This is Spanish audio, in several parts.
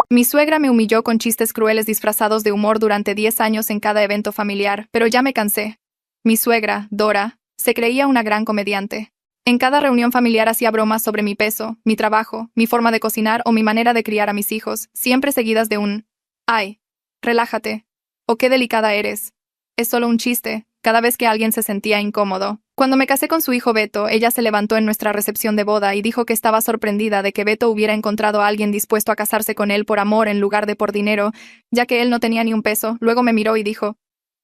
Mi suegra me humilló con chistes crueles disfrazados de humor durante 10 años en cada evento familiar, pero ya me cansé. Mi suegra, Dora, se creía una gran comediante. En cada reunión familiar hacía bromas sobre mi peso, mi trabajo, mi forma de cocinar o mi manera de criar a mis hijos, siempre seguidas de un «Ay, relájate» o «Qué delicada eres». Es solo un chiste, cada vez que alguien se sentía incómodo. Cuando me casé con su hijo Beto, ella se levantó en nuestra recepción de boda y dijo que estaba sorprendida de que Beto hubiera encontrado a alguien dispuesto a casarse con él por amor en lugar de por dinero, ya que él no tenía ni un peso. Luego me miró y dijo,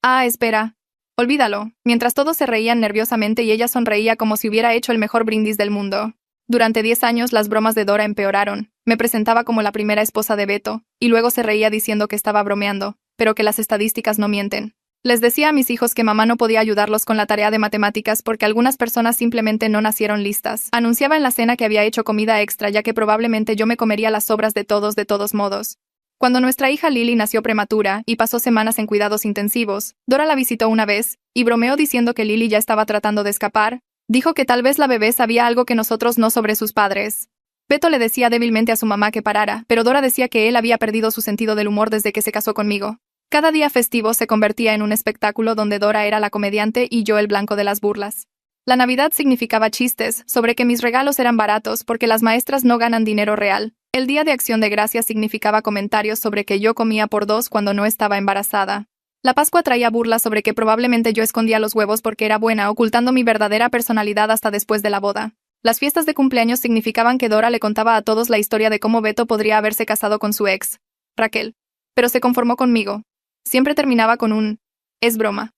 «Ah, espera. Olvídalo», mientras todos se reían nerviosamente y ella sonreía como si hubiera hecho el mejor brindis del mundo. Durante 10 años las bromas de Dora empeoraron. Me presentaba como la primera esposa de Beto, y luego se reía diciendo que estaba bromeando, pero que las estadísticas no mienten. Les decía a mis hijos que mamá no podía ayudarlos con la tarea de matemáticas porque algunas personas simplemente no nacieron listas. Anunciaba en la cena que había hecho comida extra ya que probablemente yo me comería las sobras de todos modos. Cuando nuestra hija Lily nació prematura y pasó semanas en cuidados intensivos, Dora la visitó una vez y bromeó diciendo que Lily ya estaba tratando de escapar. Dijo que tal vez la bebé sabía algo que nosotros no sobre sus padres. Beto le decía débilmente a su mamá que parara, pero Dora decía que él había perdido su sentido del humor desde que se casó conmigo. Cada día festivo se convertía en un espectáculo donde Dora era la comediante y yo el blanco de las burlas. La Navidad significaba chistes sobre que mis regalos eran baratos porque las maestras no ganan dinero real. El Día de Acción de Gracias significaba comentarios sobre que yo comía por dos cuando no estaba embarazada. La Pascua traía burlas sobre que probablemente yo escondía los huevos porque era buena, ocultando mi verdadera personalidad hasta después de la boda. Las fiestas de cumpleaños significaban que Dora le contaba a todos la historia de cómo Beto podría haberse casado con su ex, Raquel. Pero se conformó conmigo. Siempre terminaba con un es broma,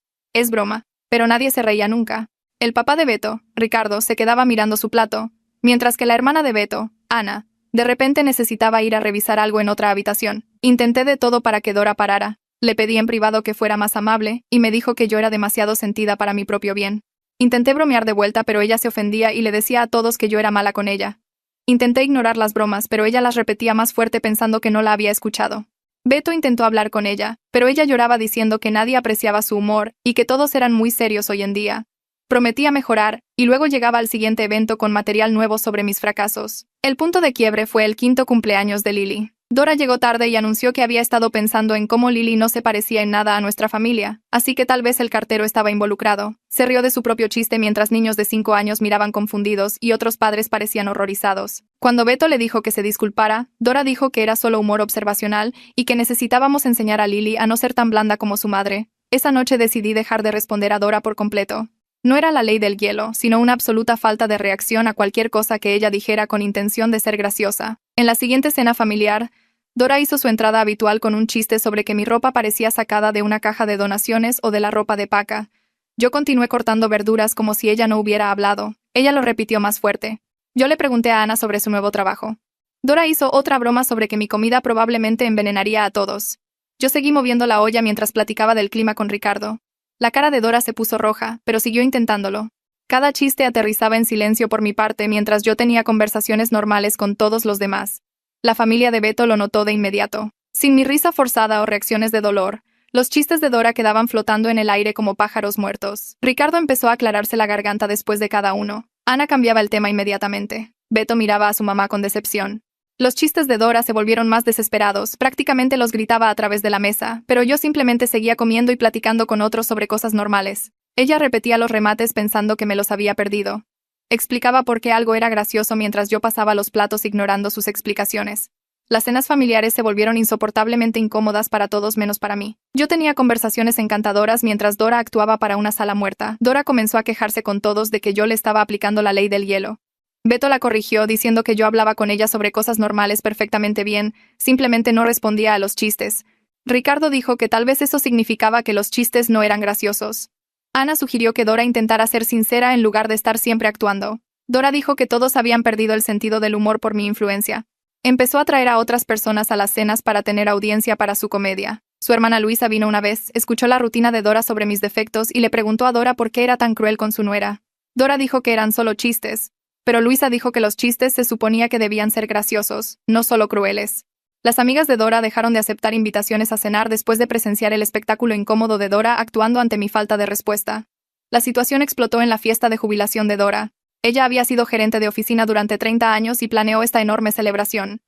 pero nadie se reía nunca. El papá de Beto, Ricardo, se quedaba mirando su plato, mientras que la hermana de Beto, Ana, de repente necesitaba ir a revisar algo en otra habitación. Intenté de todo para que Dora parara. Le pedí en privado que fuera más amable, y me dijo que yo era demasiado sentida para mi propio bien. Intenté bromear de vuelta, pero ella se ofendía y le decía a todos que yo era mala con ella. Intenté ignorar las bromas, pero ella las repetía más fuerte pensando que no la había escuchado. Beto intentó hablar con ella, pero ella lloraba diciendo que nadie apreciaba su humor y que todos eran muy serios hoy en día. Prometía mejorar, y luego llegaba al siguiente evento con material nuevo sobre mis fracasos. El punto de quiebre fue el quinto cumpleaños de Lily. Dora llegó tarde y anunció que había estado pensando en cómo Lily no se parecía en nada a nuestra familia, así que tal vez el cartero estaba involucrado. Se rió de su propio chiste mientras niños de 5 años miraban confundidos y otros padres parecían horrorizados. Cuando Beto le dijo que se disculpara, Dora dijo que era solo humor observacional y que necesitábamos enseñar a Lily a no ser tan blanda como su madre. Esa noche decidí dejar de responder a Dora por completo. No era la ley del hielo, sino una absoluta falta de reacción a cualquier cosa que ella dijera con intención de ser graciosa. En la siguiente cena familiar, Dora hizo su entrada habitual con un chiste sobre que mi ropa parecía sacada de una caja de donaciones o de la ropa de Paca. Yo continué cortando verduras como si ella no hubiera hablado. Ella lo repitió más fuerte. Yo le pregunté a Ana sobre su nuevo trabajo. Dora hizo otra broma sobre que mi comida probablemente envenenaría a todos. Yo seguí moviendo la olla mientras platicaba del clima con Ricardo. La cara de Dora se puso roja, pero siguió intentándolo. Cada chiste aterrizaba en silencio por mi parte mientras yo tenía conversaciones normales con todos los demás. La familia de Beto lo notó de inmediato. Sin mi risa forzada o reacciones de dolor, los chistes de Dora quedaban flotando en el aire como pájaros muertos. Ricardo empezó a aclararse la garganta después de cada uno. Ana cambiaba el tema inmediatamente. Beto miraba a su mamá con decepción. Los chistes de Dora se volvieron más desesperados, prácticamente los gritaba a través de la mesa, pero yo simplemente seguía comiendo y platicando con otros sobre cosas normales. Ella repetía los remates pensando que me los había perdido. Explicaba por qué algo era gracioso mientras yo pasaba los platos ignorando sus explicaciones. Las cenas familiares se volvieron insoportablemente incómodas para todos menos para mí. Yo tenía conversaciones encantadoras mientras Dora actuaba para una sala muerta. Dora comenzó a quejarse con todos de que yo le estaba aplicando la ley del hielo. Beto la corrigió diciendo que yo hablaba con ella sobre cosas normales perfectamente bien, simplemente no respondía a los chistes. Ricardo dijo que tal vez eso significaba que los chistes no eran graciosos. Ana sugirió que Dora intentara ser sincera en lugar de estar siempre actuando. Dora dijo que todos habían perdido el sentido del humor por mi influencia. Empezó a traer a otras personas a las cenas para tener audiencia para su comedia. Su hermana Luisa vino una vez, escuchó la rutina de Dora sobre mis defectos y le preguntó a Dora por qué era tan cruel con su nuera. Dora dijo que eran solo chistes, pero Luisa dijo que los chistes se suponía que debían ser graciosos, no solo crueles. Las amigas de Dora dejaron de aceptar invitaciones a cenar después de presenciar el espectáculo incómodo de Dora actuando ante mi falta de respuesta. La situación explotó en la fiesta de jubilación de Dora. Ella había sido gerente de oficina durante 30 años y planeó esta enorme celebración.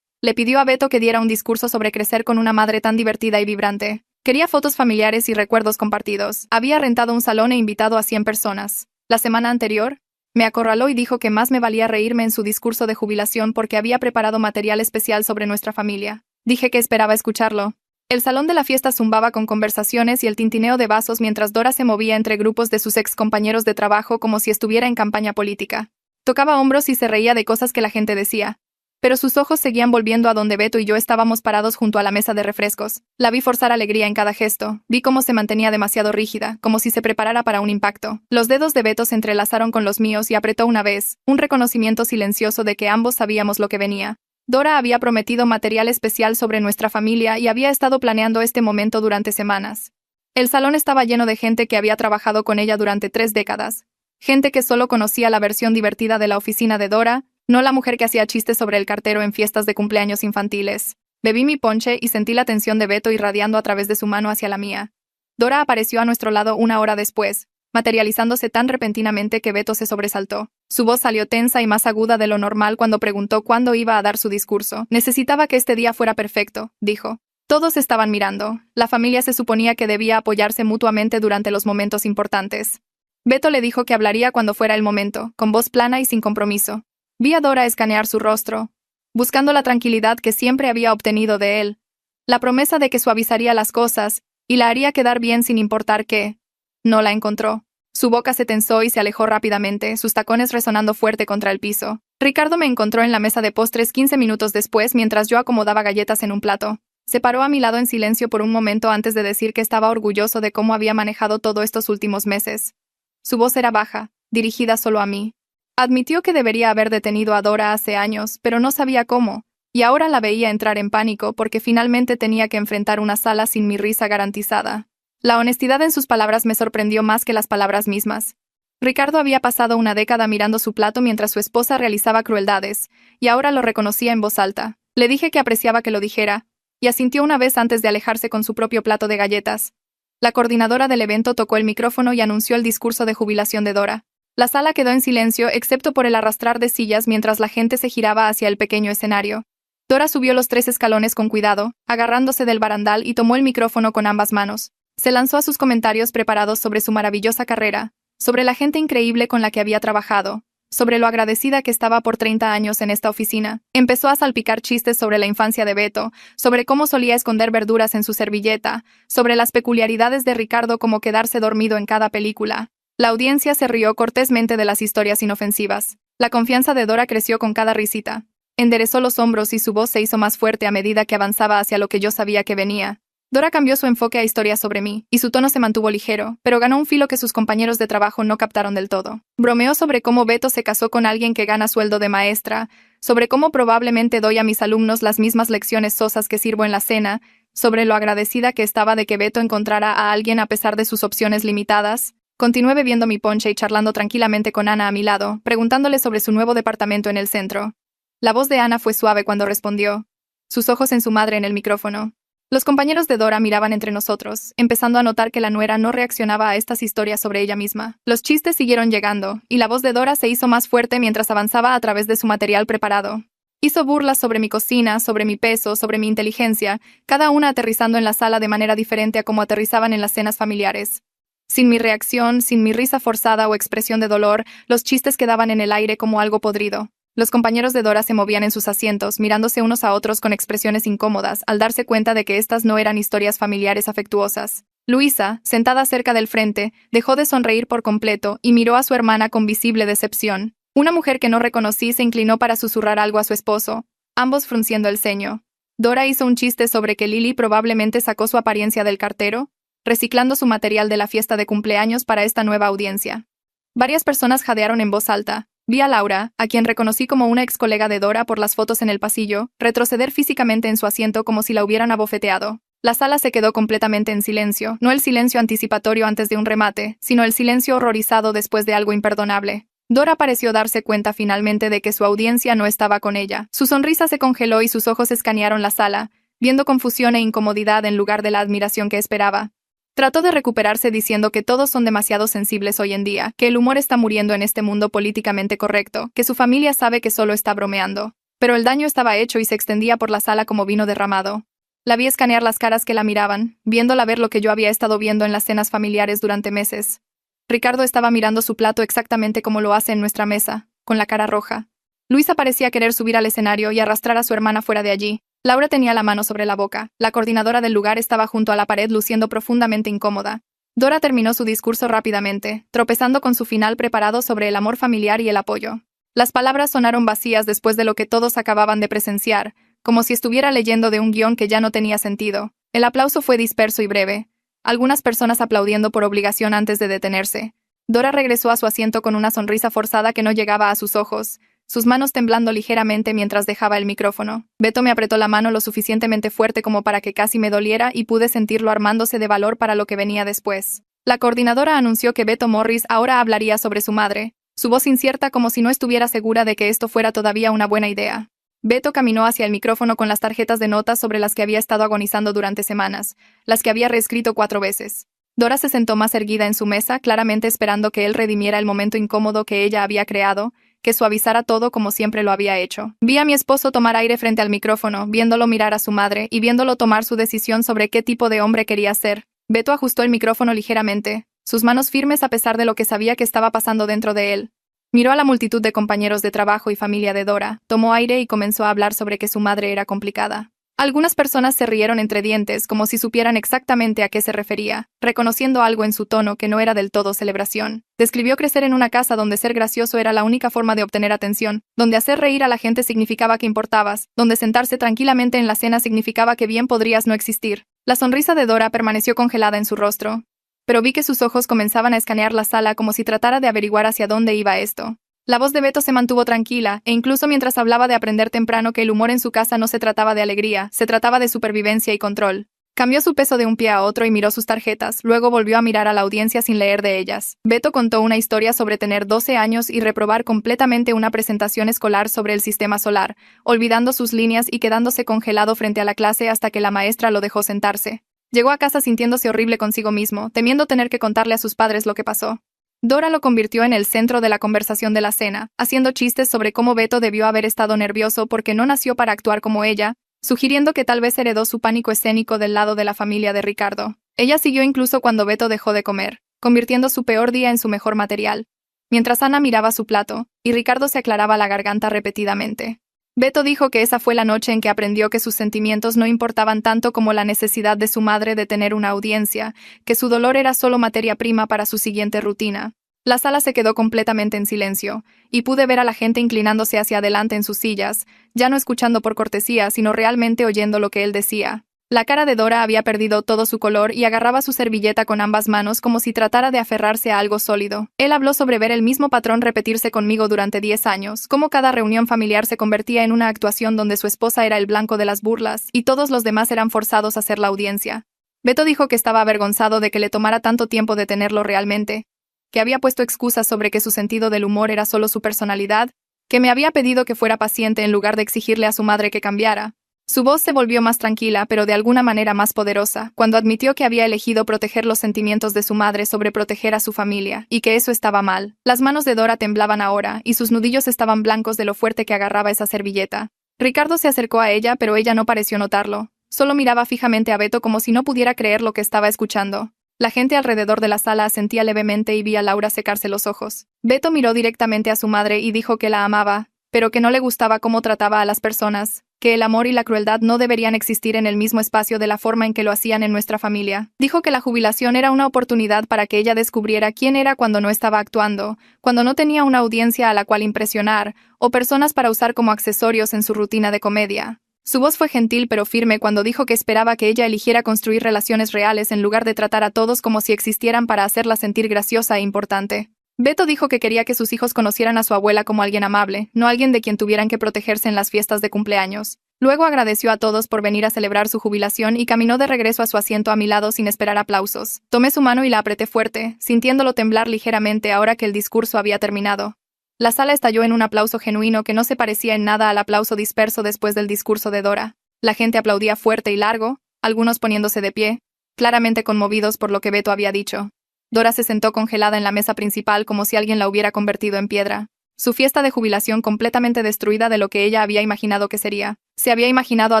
Le pidió a Beto que diera un discurso sobre crecer con una madre tan divertida y vibrante. Quería fotos familiares y recuerdos compartidos. Había rentado un salón e invitado a 100 personas. La semana anterior, me acorraló y dijo que más me valía reírme en su discurso de jubilación porque había preparado material especial sobre nuestra familia. Dije que esperaba escucharlo. El salón de la fiesta zumbaba con conversaciones y el tintineo de vasos mientras Dora se movía entre grupos de sus ex compañeros de trabajo como si estuviera en campaña política. Tocaba hombros y se reía de cosas que la gente decía. Pero sus ojos seguían volviendo a donde Beto y yo estábamos parados junto a la mesa de refrescos. La vi forzar alegría en cada gesto. Vi cómo se mantenía demasiado rígida, como si se preparara para un impacto. Los dedos de Beto se entrelazaron con los míos y apretó una vez, un reconocimiento silencioso de que ambos sabíamos lo que venía. Dora había prometido material especial sobre nuestra familia y había estado planeando este momento durante semanas. El salón estaba lleno de gente que había trabajado con ella durante 3 décadas. Gente que solo conocía la versión divertida de la oficina de Dora, no la mujer que hacía chistes sobre el cartero en fiestas de cumpleaños infantiles. Bebí mi ponche y sentí la tensión de Beto irradiando a través de su mano hacia la mía. Dora apareció a nuestro lado una hora después, materializándose tan repentinamente que Beto se sobresaltó. Su voz salió tensa y más aguda de lo normal cuando preguntó cuándo iba a dar su discurso. Necesitaba que este día fuera perfecto, dijo. Todos estaban mirando. La familia se suponía que debía apoyarse mutuamente durante los momentos importantes. Beto le dijo que hablaría cuando fuera el momento, con voz plana y sin compromiso. Vi a Dora escanear su rostro, buscando la tranquilidad que siempre había obtenido de él. La promesa de que suavizaría las cosas y la haría quedar bien sin importar qué. No la encontró. Su boca se tensó y se alejó rápidamente, sus tacones resonando fuerte contra el piso. Ricardo me encontró en la mesa de postres 15 minutos después mientras yo acomodaba galletas en un plato. Se paró a mi lado en silencio por un momento antes de decir que estaba orgulloso de cómo había manejado todo estos últimos meses. Su voz era baja, dirigida solo a mí. Admitió que debería haber detenido a Dora hace años, pero no sabía cómo, y ahora la veía entrar en pánico porque finalmente tenía que enfrentar una sala sin mi risa garantizada. La honestidad en sus palabras me sorprendió más que las palabras mismas. Ricardo había pasado una década mirando su plato mientras su esposa realizaba crueldades, y ahora lo reconocía en voz alta. Le dije que apreciaba que lo dijera, y asintió una vez antes de alejarse con su propio plato de galletas. La coordinadora del evento tocó el micrófono y anunció el discurso de jubilación de Dora. La sala quedó en silencio excepto por el arrastrar de sillas mientras la gente se giraba hacia el pequeño escenario. Dora subió los 3 escalones con cuidado, agarrándose del barandal y tomó el micrófono con ambas manos. Se lanzó a sus comentarios preparados sobre su maravillosa carrera, sobre la gente increíble con la que había trabajado, sobre lo agradecida que estaba por 30 años en esta oficina. Empezó a salpicar chistes sobre la infancia de Beto, sobre cómo solía esconder verduras en su servilleta, sobre las peculiaridades de Ricardo como quedarse dormido en cada película. La audiencia se rió cortésmente de las historias inofensivas. La confianza de Dora creció con cada risita. Enderezó los hombros y su voz se hizo más fuerte a medida que avanzaba hacia lo que yo sabía que venía. Dora cambió su enfoque a historias sobre mí, y su tono se mantuvo ligero, pero ganó un filo que sus compañeros de trabajo no captaron del todo. Bromeó sobre cómo Beto se casó con alguien que gana sueldo de maestra, sobre cómo probablemente doy a mis alumnos las mismas lecciones sosas que sirvo en la cena, sobre lo agradecida que estaba de que Beto encontrara a alguien a pesar de sus opciones limitadas. Continué bebiendo mi ponche y charlando tranquilamente con Ana a mi lado, preguntándole sobre su nuevo departamento en el centro. La voz de Ana fue suave cuando respondió, sus ojos en su madre en el micrófono. Los compañeros de Dora miraban entre nosotros, empezando a notar que la nuera no reaccionaba a estas historias sobre ella misma. Los chistes siguieron llegando, y la voz de Dora se hizo más fuerte mientras avanzaba a través de su material preparado. Hizo burlas sobre mi cocina, sobre mi peso, sobre mi inteligencia, cada una aterrizando en la sala de manera diferente a como aterrizaban en las cenas familiares. Sin mi reacción, sin mi risa forzada o expresión de dolor, los chistes quedaban en el aire como algo podrido. Los compañeros de Dora se movían en sus asientos, mirándose unos a otros con expresiones incómodas, al darse cuenta de que estas no eran historias familiares afectuosas. Luisa, sentada cerca del frente, dejó de sonreír por completo y miró a su hermana con visible decepción. Una mujer que no reconocí se inclinó para susurrar algo a su esposo, ambos frunciendo el ceño. Dora hizo un chiste sobre que Lily probablemente sacó su apariencia del cartero, reciclando su material de la fiesta de cumpleaños para esta nueva audiencia. Varias personas jadearon en voz alta. Vi a Laura, a quien reconocí como una ex colega de Dora por las fotos en el pasillo, retroceder físicamente en su asiento como si la hubieran abofeteado. La sala se quedó completamente en silencio, no el silencio anticipatorio antes de un remate, sino el silencio horrorizado después de algo imperdonable. Dora pareció darse cuenta finalmente de que su audiencia no estaba con ella. Su sonrisa se congeló y sus ojos escanearon la sala, viendo confusión e incomodidad en lugar de la admiración que esperaba. Trató de recuperarse diciendo que todos son demasiado sensibles hoy en día, que el humor está muriendo en este mundo políticamente correcto, que su familia sabe que solo está bromeando. Pero el daño estaba hecho y se extendía por la sala como vino derramado. La vi escanear las caras que la miraban, viéndola ver lo que yo había estado viendo en las cenas familiares durante meses. Ricardo estaba mirando su plato exactamente como lo hace en nuestra mesa, con la cara roja. Luisa parecía querer subir al escenario y arrastrar a su hermana fuera de allí. Laura tenía la mano sobre la boca. La coordinadora del lugar estaba junto a la pared luciendo profundamente incómoda. Dora terminó su discurso rápidamente, tropezando con su final preparado sobre el amor familiar y el apoyo. Las palabras sonaron vacías después de lo que todos acababan de presenciar, como si estuviera leyendo de un guión que ya no tenía sentido. El aplauso fue disperso y breve, algunas personas aplaudiendo por obligación antes de detenerse. Dora regresó a su asiento con una sonrisa forzada que no llegaba a sus ojos, sus manos temblando ligeramente mientras dejaba el micrófono. Beto me apretó la mano lo suficientemente fuerte como para que casi me doliera y pude sentirlo armándose de valor para lo que venía después. La coordinadora anunció que Beto Morris ahora hablaría sobre su madre, su voz incierta como si no estuviera segura de que esto fuera todavía una buena idea. Beto caminó hacia el micrófono con las tarjetas de notas sobre las que había estado agonizando durante semanas, las que había reescrito 4 veces. Dora se sentó más erguida en su mesa, claramente esperando que él redimiera el momento incómodo que ella había creado, que suavizara todo como siempre lo había hecho. Vi a mi esposo tomar aire frente al micrófono, viéndolo mirar a su madre y viéndolo tomar su decisión sobre qué tipo de hombre quería ser. Beto ajustó el micrófono ligeramente, sus manos firmes a pesar de lo que sabía que estaba pasando dentro de él. Miró a la multitud de compañeros de trabajo y familia de Dora, tomó aire y comenzó a hablar sobre que su madre era complicada. Algunas personas se rieron entre dientes como si supieran exactamente a qué se refería, reconociendo algo en su tono que no era del todo celebración. Describió crecer en una casa donde ser gracioso era la única forma de obtener atención, donde hacer reír a la gente significaba que importabas, donde sentarse tranquilamente en la cena significaba que bien podrías no existir. La sonrisa de Dora permaneció congelada en su rostro, pero vi que sus ojos comenzaban a escanear la sala como si tratara de averiguar hacia dónde iba esto. La voz de Beto se mantuvo tranquila, e incluso mientras hablaba de aprender temprano que el humor en su casa no se trataba de alegría, se trataba de supervivencia y control. Cambió su peso de un pie a otro y miró sus tarjetas, luego volvió a mirar a la audiencia sin leer de ellas. Beto contó una historia sobre tener 12 años y reprobar completamente una presentación escolar sobre el sistema solar, olvidando sus líneas y quedándose congelado frente a la clase hasta que la maestra lo dejó sentarse. Llegó a casa sintiéndose horrible consigo mismo, temiendo tener que contarle a sus padres lo que pasó. Dora lo convirtió en el centro de la conversación de la cena, haciendo chistes sobre cómo Beto debió haber estado nervioso porque no nació para actuar como ella, sugiriendo que tal vez heredó su pánico escénico del lado de la familia de Ricardo. Ella siguió incluso cuando Beto dejó de comer, convirtiendo su peor día en su mejor material, mientras Ana miraba su plato, y Ricardo se aclaraba la garganta repetidamente. Beto dijo que esa fue la noche en que aprendió que sus sentimientos no importaban tanto como la necesidad de su madre de tener una audiencia, que su dolor era solo materia prima para su siguiente rutina. La sala se quedó completamente en silencio, y pude ver a la gente inclinándose hacia adelante en sus sillas, ya no escuchando por cortesía, sino realmente oyendo lo que él decía. La cara de Dora había perdido todo su color y agarraba su servilleta con ambas manos como si tratara de aferrarse a algo sólido. Él habló sobre ver el mismo patrón repetirse conmigo durante 10 años, cómo cada reunión familiar se convertía en una actuación donde su esposa era el blanco de las burlas y todos los demás eran forzados a ser la audiencia. Beto dijo que estaba avergonzado de que le tomara tanto tiempo detenerlo realmente, que había puesto excusas sobre que su sentido del humor era solo su personalidad, que me había pedido que fuera paciente en lugar de exigirle a su madre que cambiara. Su voz se volvió más tranquila, pero de alguna manera más poderosa, cuando admitió que había elegido proteger los sentimientos de su madre sobre proteger a su familia, y que eso estaba mal. Las manos de Dora temblaban ahora, y sus nudillos estaban blancos de lo fuerte que agarraba esa servilleta. Ricardo se acercó a ella, pero ella no pareció notarlo. Solo miraba fijamente a Beto como si no pudiera creer lo que estaba escuchando. La gente alrededor de la sala asentía levemente y vi a Laura secarse los ojos. Beto miró directamente a su madre y dijo que la amaba, pero que no le gustaba cómo trataba a las personas, que el amor y la crueldad no deberían existir en el mismo espacio de la forma en que lo hacían en nuestra familia. Dijo que la jubilación era una oportunidad para que ella descubriera quién era cuando no estaba actuando, cuando no tenía una audiencia a la cual impresionar, o personas para usar como accesorios en su rutina de comedia. Su voz fue gentil pero firme cuando dijo que esperaba que ella eligiera construir relaciones reales en lugar de tratar a todos como si existieran para hacerla sentir graciosa e importante. Beto dijo que quería que sus hijos conocieran a su abuela como alguien amable, no alguien de quien tuvieran que protegerse en las fiestas de cumpleaños. Luego agradeció a todos por venir a celebrar su jubilación y caminó de regreso a su asiento a mi lado sin esperar aplausos. Tomé su mano y la apreté fuerte, sintiéndolo temblar ligeramente ahora que el discurso había terminado. La sala estalló en un aplauso genuino que no se parecía en nada al aplauso disperso después del discurso de Dora. La gente aplaudía fuerte y largo, algunos poniéndose de pie, claramente conmovidos por lo que Beto había dicho. Dora se sentó congelada en la mesa principal como si alguien la hubiera convertido en piedra. Su fiesta de jubilación completamente destruida de lo que ella había imaginado que sería. Se había imaginado a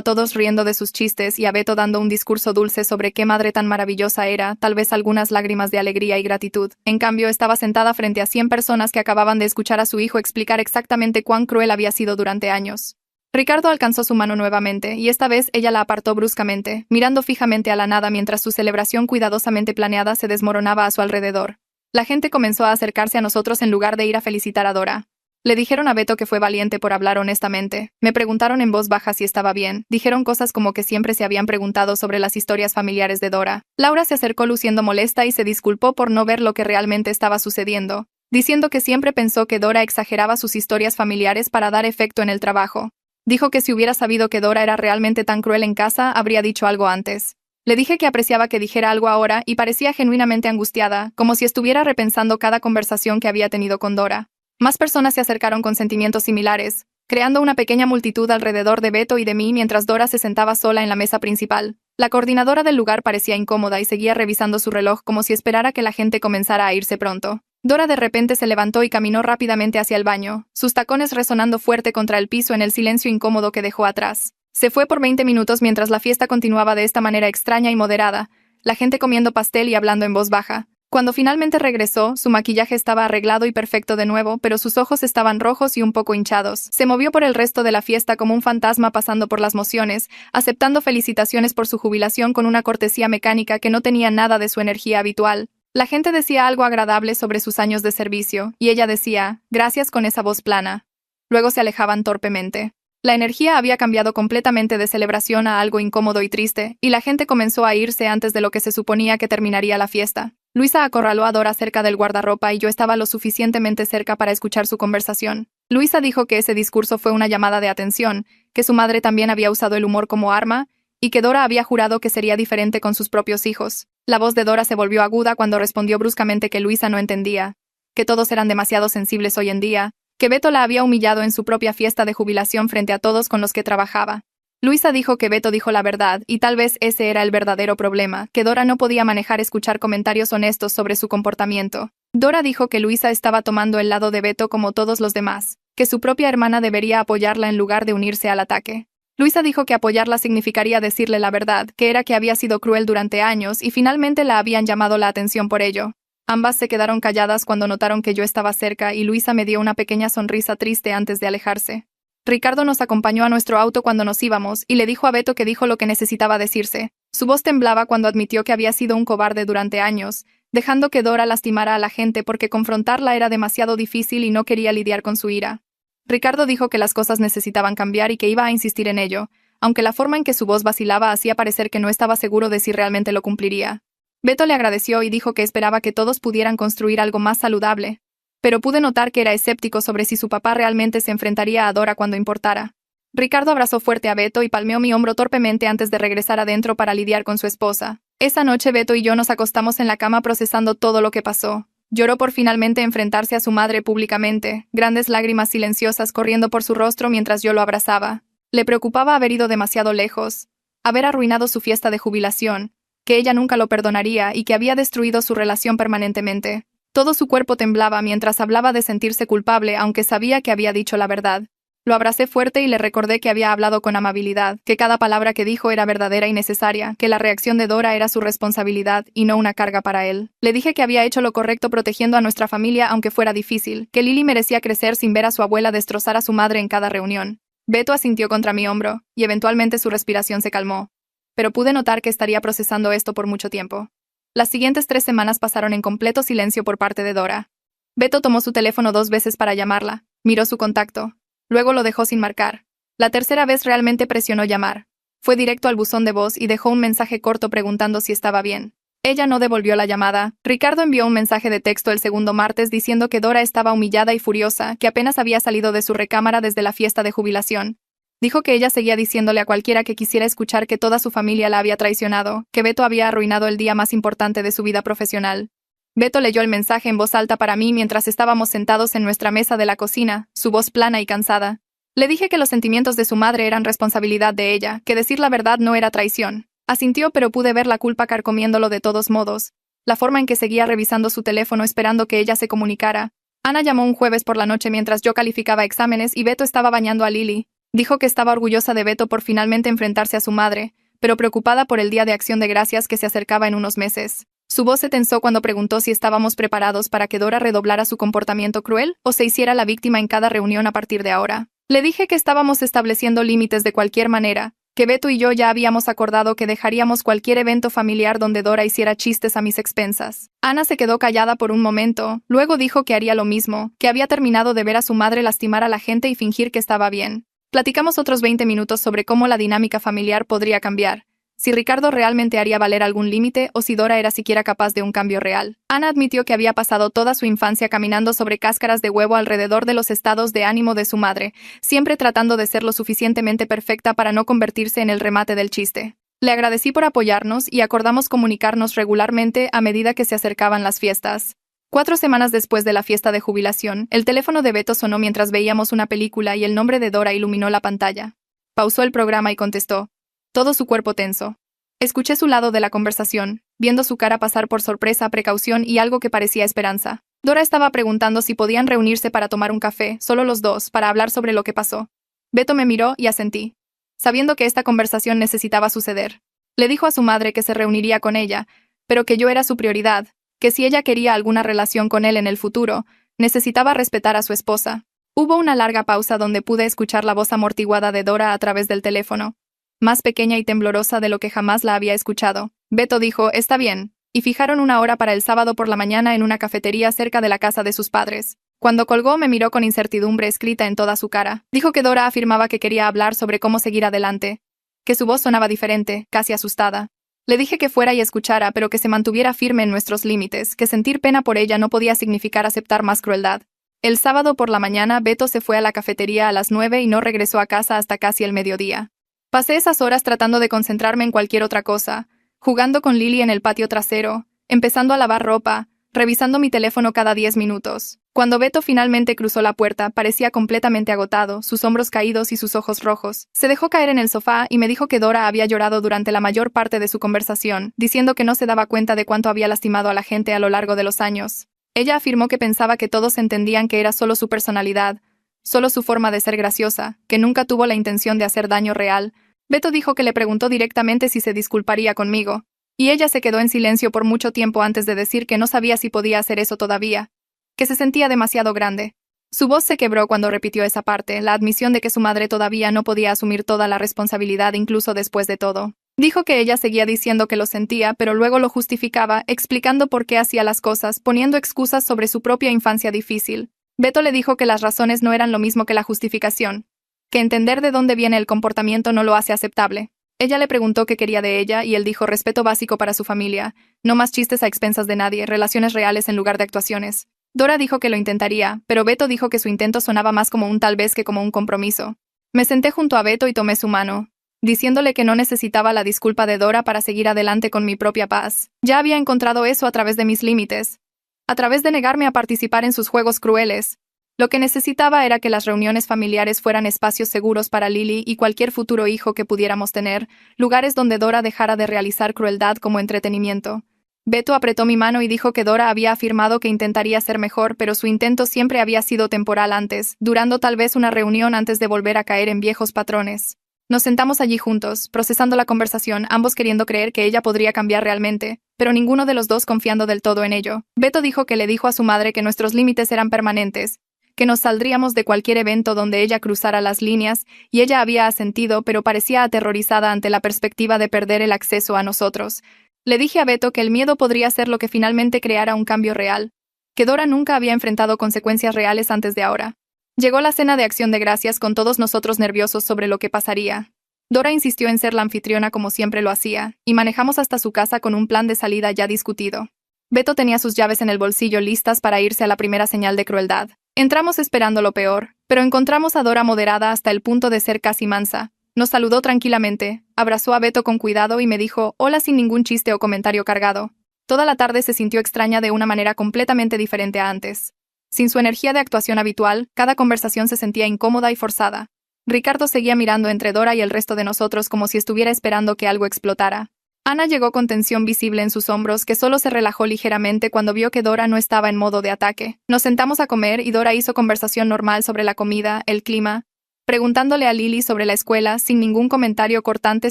todos riendo de sus chistes y a Beto dando un discurso dulce sobre qué madre tan maravillosa era, tal vez algunas lágrimas de alegría y gratitud. En cambio, estaba sentada frente a 100 personas que acababan de escuchar a su hijo explicar exactamente cuán cruel había sido durante años. Ricardo alcanzó su mano nuevamente, y esta vez ella la apartó bruscamente, mirando fijamente a la nada mientras su celebración cuidadosamente planeada se desmoronaba a su alrededor. La gente comenzó a acercarse a nosotros en lugar de ir a felicitar a Dora. Le dijeron a Beto que fue valiente por hablar honestamente. Me preguntaron en voz baja si estaba bien. Dijeron cosas como que siempre se habían preguntado sobre las historias familiares de Dora. Laura se acercó luciendo molesta y se disculpó por no ver lo que realmente estaba sucediendo, diciendo que siempre pensó que Dora exageraba sus historias familiares para dar efecto en el trabajo. Dijo que si hubiera sabido que Dora era realmente tan cruel en casa, habría dicho algo antes. Le dije que apreciaba que dijera algo ahora y parecía genuinamente angustiada, como si estuviera repensando cada conversación que había tenido con Dora. Más personas se acercaron con sentimientos similares, creando una pequeña multitud alrededor de Beto y de mí mientras Dora se sentaba sola en la mesa principal. La coordinadora del lugar parecía incómoda y seguía revisando su reloj como si esperara que la gente comenzara a irse pronto. Dora de repente se levantó y caminó rápidamente hacia el baño, sus tacones resonando fuerte contra el piso en el silencio incómodo que dejó atrás. Se fue por 20 minutos mientras la fiesta continuaba de esta manera extraña y moderada, la gente comiendo pastel y hablando en voz baja. Cuando finalmente regresó, su maquillaje estaba arreglado y perfecto de nuevo, pero sus ojos estaban rojos y un poco hinchados. Se movió por el resto de la fiesta como un fantasma pasando por las mociones, aceptando felicitaciones por su jubilación con una cortesía mecánica que no tenía nada de su energía habitual. La gente decía algo agradable sobre sus años de servicio, y ella decía, gracias con esa voz plana. Luego se alejaban torpemente. La energía había cambiado completamente de celebración a algo incómodo y triste, y la gente comenzó a irse antes de lo que se suponía que terminaría la fiesta. Luisa acorraló a Dora cerca del guardarropa y yo estaba lo suficientemente cerca para escuchar su conversación. Luisa dijo que ese discurso fue una llamada de atención, que su madre también había usado el humor como arma, y que Dora había jurado que sería diferente con sus propios hijos. La voz de Dora se volvió aguda cuando respondió bruscamente que Luisa no entendía, que todos eran demasiado sensibles hoy en día, que Beto la había humillado en su propia fiesta de jubilación frente a todos con los que trabajaba. Luisa dijo que Beto dijo la verdad, y tal vez ese era el verdadero problema, que Dora no podía manejar escuchar comentarios honestos sobre su comportamiento. Dora dijo que Luisa estaba tomando el lado de Beto como todos los demás, que su propia hermana debería apoyarla en lugar de unirse al ataque. Luisa dijo que apoyarla significaría decirle la verdad, que era que había sido cruel durante años y finalmente la habían llamado la atención por ello. Ambas se quedaron calladas cuando notaron que yo estaba cerca y Luisa me dio una pequeña sonrisa triste antes de alejarse. Ricardo nos acompañó a nuestro auto cuando nos íbamos y le dijo a Beto que dijo lo que necesitaba decirse. Su voz temblaba cuando admitió que había sido un cobarde durante años, dejando que Dora lastimara a la gente porque confrontarla era demasiado difícil y no quería lidiar con su ira. Ricardo dijo que las cosas necesitaban cambiar y que iba a insistir en ello, aunque la forma en que su voz vacilaba hacía parecer que no estaba seguro de si realmente lo cumpliría. Beto le agradeció y dijo que esperaba que todos pudieran construir algo más saludable, pero pude notar que era escéptico sobre si su papá realmente se enfrentaría a Dora cuando importara. Ricardo abrazó fuerte a Beto y palmeó mi hombro torpemente antes de regresar adentro para lidiar con su esposa. Esa noche Beto y yo nos acostamos en la cama procesando todo lo que pasó. Lloró por finalmente enfrentarse a su madre públicamente, grandes lágrimas silenciosas corriendo por su rostro mientras yo lo abrazaba. Le preocupaba haber ido demasiado lejos, haber arruinado su fiesta de jubilación, que ella nunca lo perdonaría y que había destruido su relación permanentemente. Todo su cuerpo temblaba mientras hablaba de sentirse culpable, aunque sabía que había dicho la verdad. Lo abracé fuerte y le recordé que había hablado con amabilidad, que cada palabra que dijo era verdadera y necesaria, que la reacción de Dora era su responsabilidad y no una carga para él. Le dije que había hecho lo correcto protegiendo a nuestra familia aunque fuera difícil, que Lily merecía crecer sin ver a su abuela destrozar a su madre en cada reunión. Beto asintió contra mi hombro, y eventualmente su respiración se calmó. Pero pude notar que estaría procesando esto por mucho tiempo. Las siguientes 3 semanas pasaron en completo silencio por parte de Dora. Beto tomó su teléfono 2 veces para llamarla, miró su contacto. Luego lo dejó sin marcar. La tercera vez realmente presionó llamar. Fue directo al buzón de voz y dejó un mensaje corto preguntando si estaba bien. Ella no devolvió la llamada. Ricardo envió un mensaje de texto el segundo martes diciendo que Dora estaba humillada y furiosa, que apenas había salido de su recámara desde la fiesta de jubilación. Dijo que ella seguía diciéndole a cualquiera que quisiera escuchar que toda su familia la había traicionado, que Beto había arruinado el día más importante de su vida profesional. Beto leyó el mensaje en voz alta para mí mientras estábamos sentados en nuestra mesa de la cocina, su voz plana y cansada. Le dije que los sentimientos de su madre eran responsabilidad de ella, que decir la verdad no era traición. Asintió, pero pude ver la culpa carcomiéndolo de todos modos. La forma en que seguía revisando su teléfono esperando que ella se comunicara. Ana llamó un jueves por la noche mientras yo calificaba exámenes y Beto estaba bañando a Lily. Dijo que estaba orgullosa de Beto por finalmente enfrentarse a su madre, pero preocupada por el Día de Acción de Gracias que se acercaba en unos meses. Su voz se tensó cuando preguntó si estábamos preparados para que Dora redoblara su comportamiento cruel o se hiciera la víctima en cada reunión a partir de ahora. Le dije que estábamos estableciendo límites de cualquier manera, que Beto y yo ya habíamos acordado que dejaríamos cualquier evento familiar donde Dora hiciera chistes a mis expensas. Ana se quedó callada por un momento, luego dijo que haría lo mismo, que había terminado de ver a su madre lastimar a la gente y fingir que estaba bien. Platicamos otros 20 minutos sobre cómo la dinámica familiar podría cambiar, si Ricardo realmente haría valer algún límite o si Dora era siquiera capaz de un cambio real. Ana admitió que había pasado toda su infancia caminando sobre cáscaras de huevo alrededor de los estados de ánimo de su madre, siempre tratando de ser lo suficientemente perfecta para no convertirse en el remate del chiste. Le agradecí por apoyarnos y acordamos comunicarnos regularmente a medida que se acercaban las fiestas. 4 semanas después de la fiesta de jubilación, el teléfono de Beto sonó mientras veíamos una película y el nombre de Dora iluminó la pantalla. Pausó el programa y contestó, todo su cuerpo tenso. Escuché su lado de la conversación, viendo su cara pasar por sorpresa, precaución y algo que parecía esperanza. Dora estaba preguntando si podían reunirse para tomar un café, solo los dos, para hablar sobre lo que pasó. Beto me miró y asentí, sabiendo que esta conversación necesitaba suceder. Le dijo a su madre que se reuniría con ella, pero que yo era su prioridad, que si ella quería alguna relación con él en el futuro, necesitaba respetar a su esposa. Hubo una larga pausa donde pude escuchar la voz amortiguada de Dora a través del teléfono, más pequeña y temblorosa de lo que jamás la había escuchado. Beto dijo, está bien, y fijaron una hora para el sábado por la mañana en una cafetería cerca de la casa de sus padres. Cuando colgó me miró con incertidumbre escrita en toda su cara. Dijo que Dora afirmaba que quería hablar sobre cómo seguir adelante, que su voz sonaba diferente, casi asustada. Le dije que fuera y escuchara, pero que se mantuviera firme en nuestros límites, que sentir pena por ella no podía significar aceptar más crueldad. El sábado por la mañana Beto se fue a la cafetería a las 9 y no regresó a casa hasta casi el mediodía. Pasé esas horas tratando de concentrarme en cualquier otra cosa, jugando con Lily en el patio trasero, empezando a lavar ropa, revisando mi teléfono cada 10 minutos. Cuando Beto finalmente cruzó la puerta, parecía completamente agotado, sus hombros caídos y sus ojos rojos. Se dejó caer en el sofá y me dijo que Dora había llorado durante la mayor parte de su conversación, diciendo que no se daba cuenta de cuánto había lastimado a la gente a lo largo de los años. Ella afirmó que pensaba que todos entendían que era solo su personalidad, solo su forma de ser graciosa, que nunca tuvo la intención de hacer daño real. Beto dijo que le preguntó directamente si se disculparía conmigo, y ella se quedó en silencio por mucho tiempo antes de decir que no sabía si podía hacer eso todavía, que se sentía demasiado grande. Su voz se quebró cuando repitió esa parte, la admisión de que su madre todavía no podía asumir toda la responsabilidad incluso después de todo. Dijo que ella seguía diciendo que lo sentía, pero luego lo justificaba, explicando por qué hacía las cosas, poniendo excusas sobre su propia infancia difícil. Beto le dijo que las razones no eran lo mismo que la justificación, que entender de dónde viene el comportamiento no lo hace aceptable. Ella le preguntó qué quería de ella y él dijo respeto básico para su familia, no más chistes a expensas de nadie, relaciones reales en lugar de actuaciones. Dora dijo que lo intentaría, pero Beto dijo que su intento sonaba más como un tal vez que como un compromiso. Me senté junto a Beto y tomé su mano, diciéndole que no necesitaba la disculpa de Dora para seguir adelante con mi propia paz. Ya había encontrado eso a través de mis límites, a través de negarme a participar en sus juegos crueles. Lo que necesitaba era que las reuniones familiares fueran espacios seguros para Lily y cualquier futuro hijo que pudiéramos tener, lugares donde Dora dejara de realizar crueldad como entretenimiento. Beto apretó mi mano y dijo que Dora había afirmado que intentaría ser mejor, pero su intento siempre había sido temporal antes, durando tal vez una reunión antes de volver a caer en viejos patrones. Nos sentamos allí juntos, procesando la conversación, ambos queriendo creer que ella podría cambiar realmente, pero ninguno de los dos confiando del todo en ello. Beto dijo que le dijo a su madre que nuestros límites eran permanentes, que nos saldríamos de cualquier evento donde ella cruzara las líneas, y ella había asentido, pero parecía aterrorizada ante la perspectiva de perder el acceso a nosotros. Le dije a Beto que el miedo podría ser lo que finalmente creara un cambio real, que Dora nunca había enfrentado consecuencias reales antes de ahora. Llegó la cena de Acción de Gracias con todos nosotros nerviosos sobre lo que pasaría. Dora insistió en ser la anfitriona como siempre lo hacía, y manejamos hasta su casa con un plan de salida ya discutido. Beto tenía sus llaves en el bolsillo listas para irse a la primera señal de crueldad. Entramos esperando lo peor, pero encontramos a Dora moderada hasta el punto de ser casi mansa. Nos saludó tranquilamente, abrazó a Beto con cuidado y me dijo hola sin ningún chiste o comentario cargado. Toda la tarde se sintió extraña de una manera completamente diferente a antes. Sin su energía de actuación habitual, cada conversación se sentía incómoda y forzada. Ricardo seguía mirando entre Dora y el resto de nosotros como si estuviera esperando que algo explotara. Ana llegó con tensión visible en sus hombros, que solo se relajó ligeramente cuando vio que Dora no estaba en modo de ataque. Nos sentamos a comer y Dora hizo conversación normal sobre la comida, el clima, preguntándole a Lily sobre la escuela sin ningún comentario cortante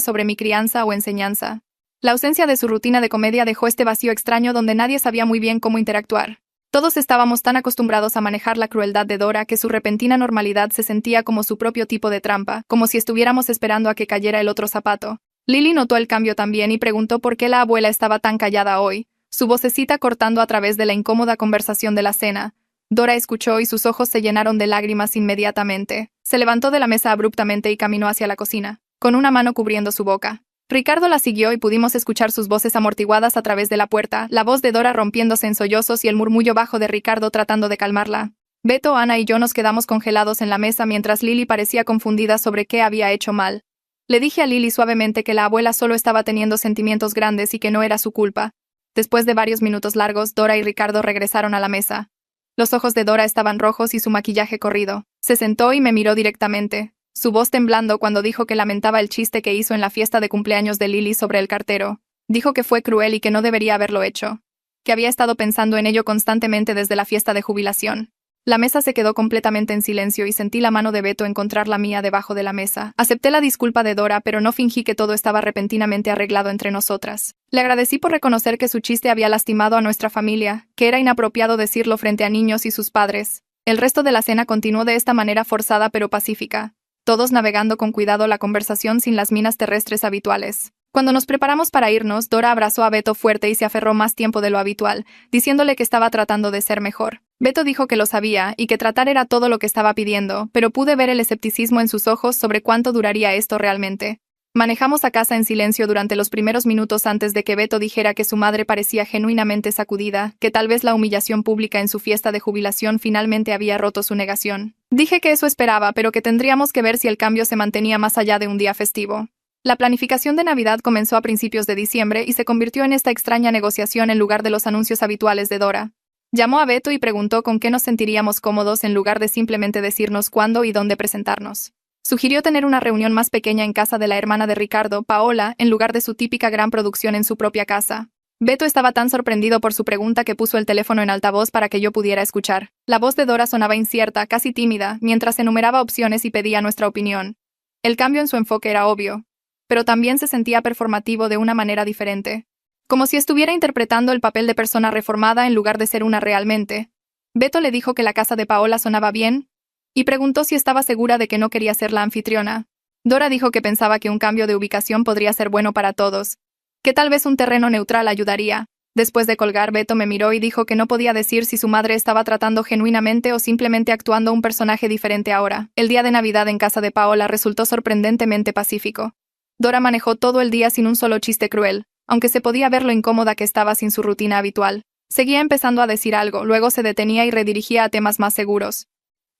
sobre mi crianza o enseñanza. La ausencia de su rutina de comedia dejó este vacío extraño donde nadie sabía muy bien cómo interactuar. Todos estábamos tan acostumbrados a manejar la crueldad de Dora que su repentina normalidad se sentía como su propio tipo de trampa, como si estuviéramos esperando a que cayera el otro zapato. Lily notó el cambio también y preguntó por qué la abuela estaba tan callada hoy, su vocecita cortando a través de la incómoda conversación de la cena. Dora escuchó y sus ojos se llenaron de lágrimas inmediatamente. Se levantó de la mesa abruptamente y caminó hacia la cocina, con una mano cubriendo su boca. Ricardo la siguió y pudimos escuchar sus voces amortiguadas a través de la puerta, la voz de Dora rompiéndose en sollozos y el murmullo bajo de Ricardo tratando de calmarla. Beto, Ana y yo nos quedamos congelados en la mesa mientras Lily parecía confundida sobre qué había hecho mal. Le dije a Lily suavemente que la abuela solo estaba teniendo sentimientos grandes y que no era su culpa. Después de varios minutos largos, Dora y Ricardo regresaron a la mesa. Los ojos de Dora estaban rojos y su maquillaje corrido. Se sentó y me miró directamente, su voz temblando cuando dijo que lamentaba el chiste que hizo en la fiesta de cumpleaños de Lily sobre el cartero. Dijo que fue cruel y que no debería haberlo hecho. Que había estado pensando en ello constantemente desde la fiesta de jubilación. La mesa se quedó completamente en silencio y sentí la mano de Beto encontrar la mía debajo de la mesa. Acepté la disculpa de Dora, pero no fingí que todo estaba repentinamente arreglado entre nosotras. Le agradecí por reconocer que su chiste había lastimado a nuestra familia, que era inapropiado decirlo frente a niños y sus padres. El resto de la cena continuó de esta manera forzada pero pacífica, todos navegando con cuidado la conversación sin las minas terrestres habituales. Cuando nos preparamos para irnos, Dora abrazó a Beto fuerte y se aferró más tiempo de lo habitual, diciéndole que estaba tratando de ser mejor. Beto dijo que lo sabía y que tratar era todo lo que estaba pidiendo, pero pude ver el escepticismo en sus ojos sobre cuánto duraría esto realmente. Manejamos a casa en silencio durante los primeros minutos antes de que Beto dijera que su madre parecía genuinamente sacudida, que tal vez la humillación pública en su fiesta de jubilación finalmente había roto su negación. Dije que eso esperaba, pero que tendríamos que ver si el cambio se mantenía más allá de un día festivo. La planificación de Navidad comenzó a principios de diciembre y se convirtió en esta extraña negociación en lugar de los anuncios habituales de Dora. Llamó a Beto y preguntó con qué nos sentiríamos cómodos en lugar de simplemente decirnos cuándo y dónde presentarnos. Sugirió tener una reunión más pequeña en casa de la hermana de Ricardo, Paola, en lugar de su típica gran producción en su propia casa. Beto estaba tan sorprendido por su pregunta que puso el teléfono en altavoz para que yo pudiera escuchar. La voz de Dora sonaba incierta, casi tímida, mientras enumeraba opciones y pedía nuestra opinión. El cambio en su enfoque era obvio, pero también se sentía performativo de una manera diferente, como si estuviera interpretando el papel de persona reformada en lugar de ser una realmente. Beto le dijo que la casa de Paola sonaba bien, y preguntó si estaba segura de que no quería ser la anfitriona. Dora dijo que pensaba que un cambio de ubicación podría ser bueno para todos, que tal vez un terreno neutral ayudaría. Después de colgar, Beto me miró y dijo que no podía decir si su madre estaba tratando genuinamente o simplemente actuando un personaje diferente ahora. El día de Navidad en casa de Paola resultó sorprendentemente pacífico. Dora manejó todo el día sin un solo chiste cruel, aunque se podía ver lo incómoda que estaba sin su rutina habitual. Seguía empezando a decir algo, luego se detenía y redirigía a temas más seguros.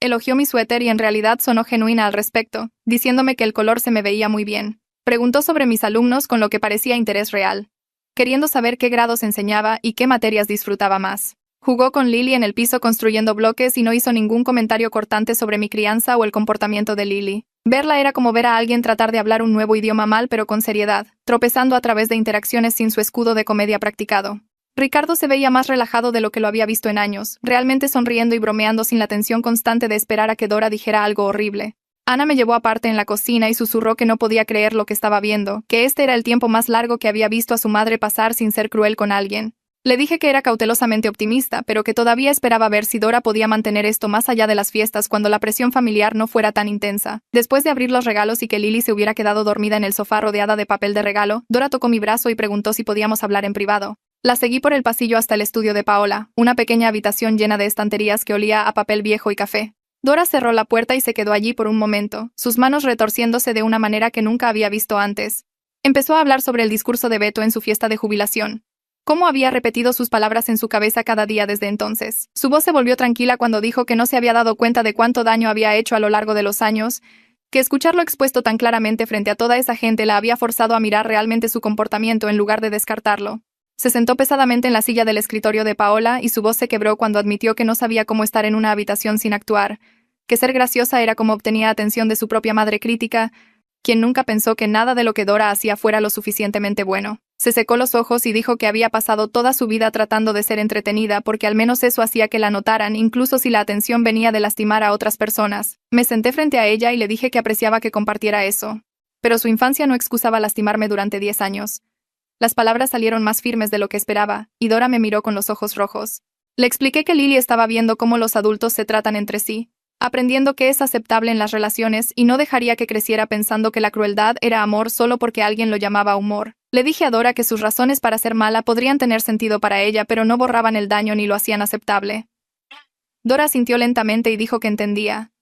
Elogió mi suéter y en realidad sonó genuina al respecto, diciéndome que el color se me veía muy bien. Preguntó sobre mis alumnos con lo que parecía interés real, queriendo saber qué grados enseñaba y qué materias disfrutaba más. Jugó con Lily en el piso construyendo bloques y no hizo ningún comentario cortante sobre mi crianza o el comportamiento de Lily. Verla era como ver a alguien tratar de hablar un nuevo idioma mal pero con seriedad, tropezando a través de interacciones sin su escudo de comedia practicado. Ricardo se veía más relajado de lo que lo había visto en años, realmente sonriendo y bromeando sin la tensión constante de esperar a que Dora dijera algo horrible. Ana me llevó aparte en la cocina y susurró que no podía creer lo que estaba viendo, que este era el tiempo más largo que había visto a su madre pasar sin ser cruel con alguien. Le dije que era cautelosamente optimista, pero que todavía esperaba ver si Dora podía mantener esto más allá de las fiestas cuando la presión familiar no fuera tan intensa. Después de abrir los regalos y que Lily se hubiera quedado dormida en el sofá rodeada de papel de regalo, Dora tocó mi brazo y preguntó si podíamos hablar en privado. La seguí por el pasillo hasta el estudio de Paola, una pequeña habitación llena de estanterías que olía a papel viejo y café. Dora cerró la puerta y se quedó allí por un momento, sus manos retorciéndose de una manera que nunca había visto antes. Empezó a hablar sobre el discurso de Beto en su fiesta de jubilación. Cómo había repetido sus palabras en su cabeza cada día desde entonces. Su voz se volvió tranquila cuando dijo que no se había dado cuenta de cuánto daño había hecho a lo largo de los años, que escucharlo expuesto tan claramente frente a toda esa gente la había forzado a mirar realmente su comportamiento en lugar de descartarlo. Se sentó pesadamente en la silla del escritorio de Paola y su voz se quebró cuando admitió que no sabía cómo estar en una habitación sin actuar, que ser graciosa era como obtenía atención de su propia madre crítica, quien nunca pensó que nada de lo que Dora hacía fuera lo suficientemente bueno. Se secó los ojos y dijo que había pasado toda su vida tratando de ser entretenida porque al menos eso hacía que la notaran, incluso si la atención venía de lastimar a otras personas. Me senté frente a ella y le dije que apreciaba que compartiera eso. Pero su infancia no excusaba lastimarme durante 10 años. Las palabras salieron más firmes de lo que esperaba, y Dora me miró con los ojos rojos. Le expliqué que Lily estaba viendo cómo los adultos se tratan entre sí, aprendiendo qué es aceptable en las relaciones y no dejaría que creciera pensando que la crueldad era amor solo porque alguien lo llamaba humor. Le dije a Dora que sus razones para ser mala podrían tener sentido para ella, pero no borraban el daño ni lo hacían aceptable. Dora asintió lentamente y dijo que entendía,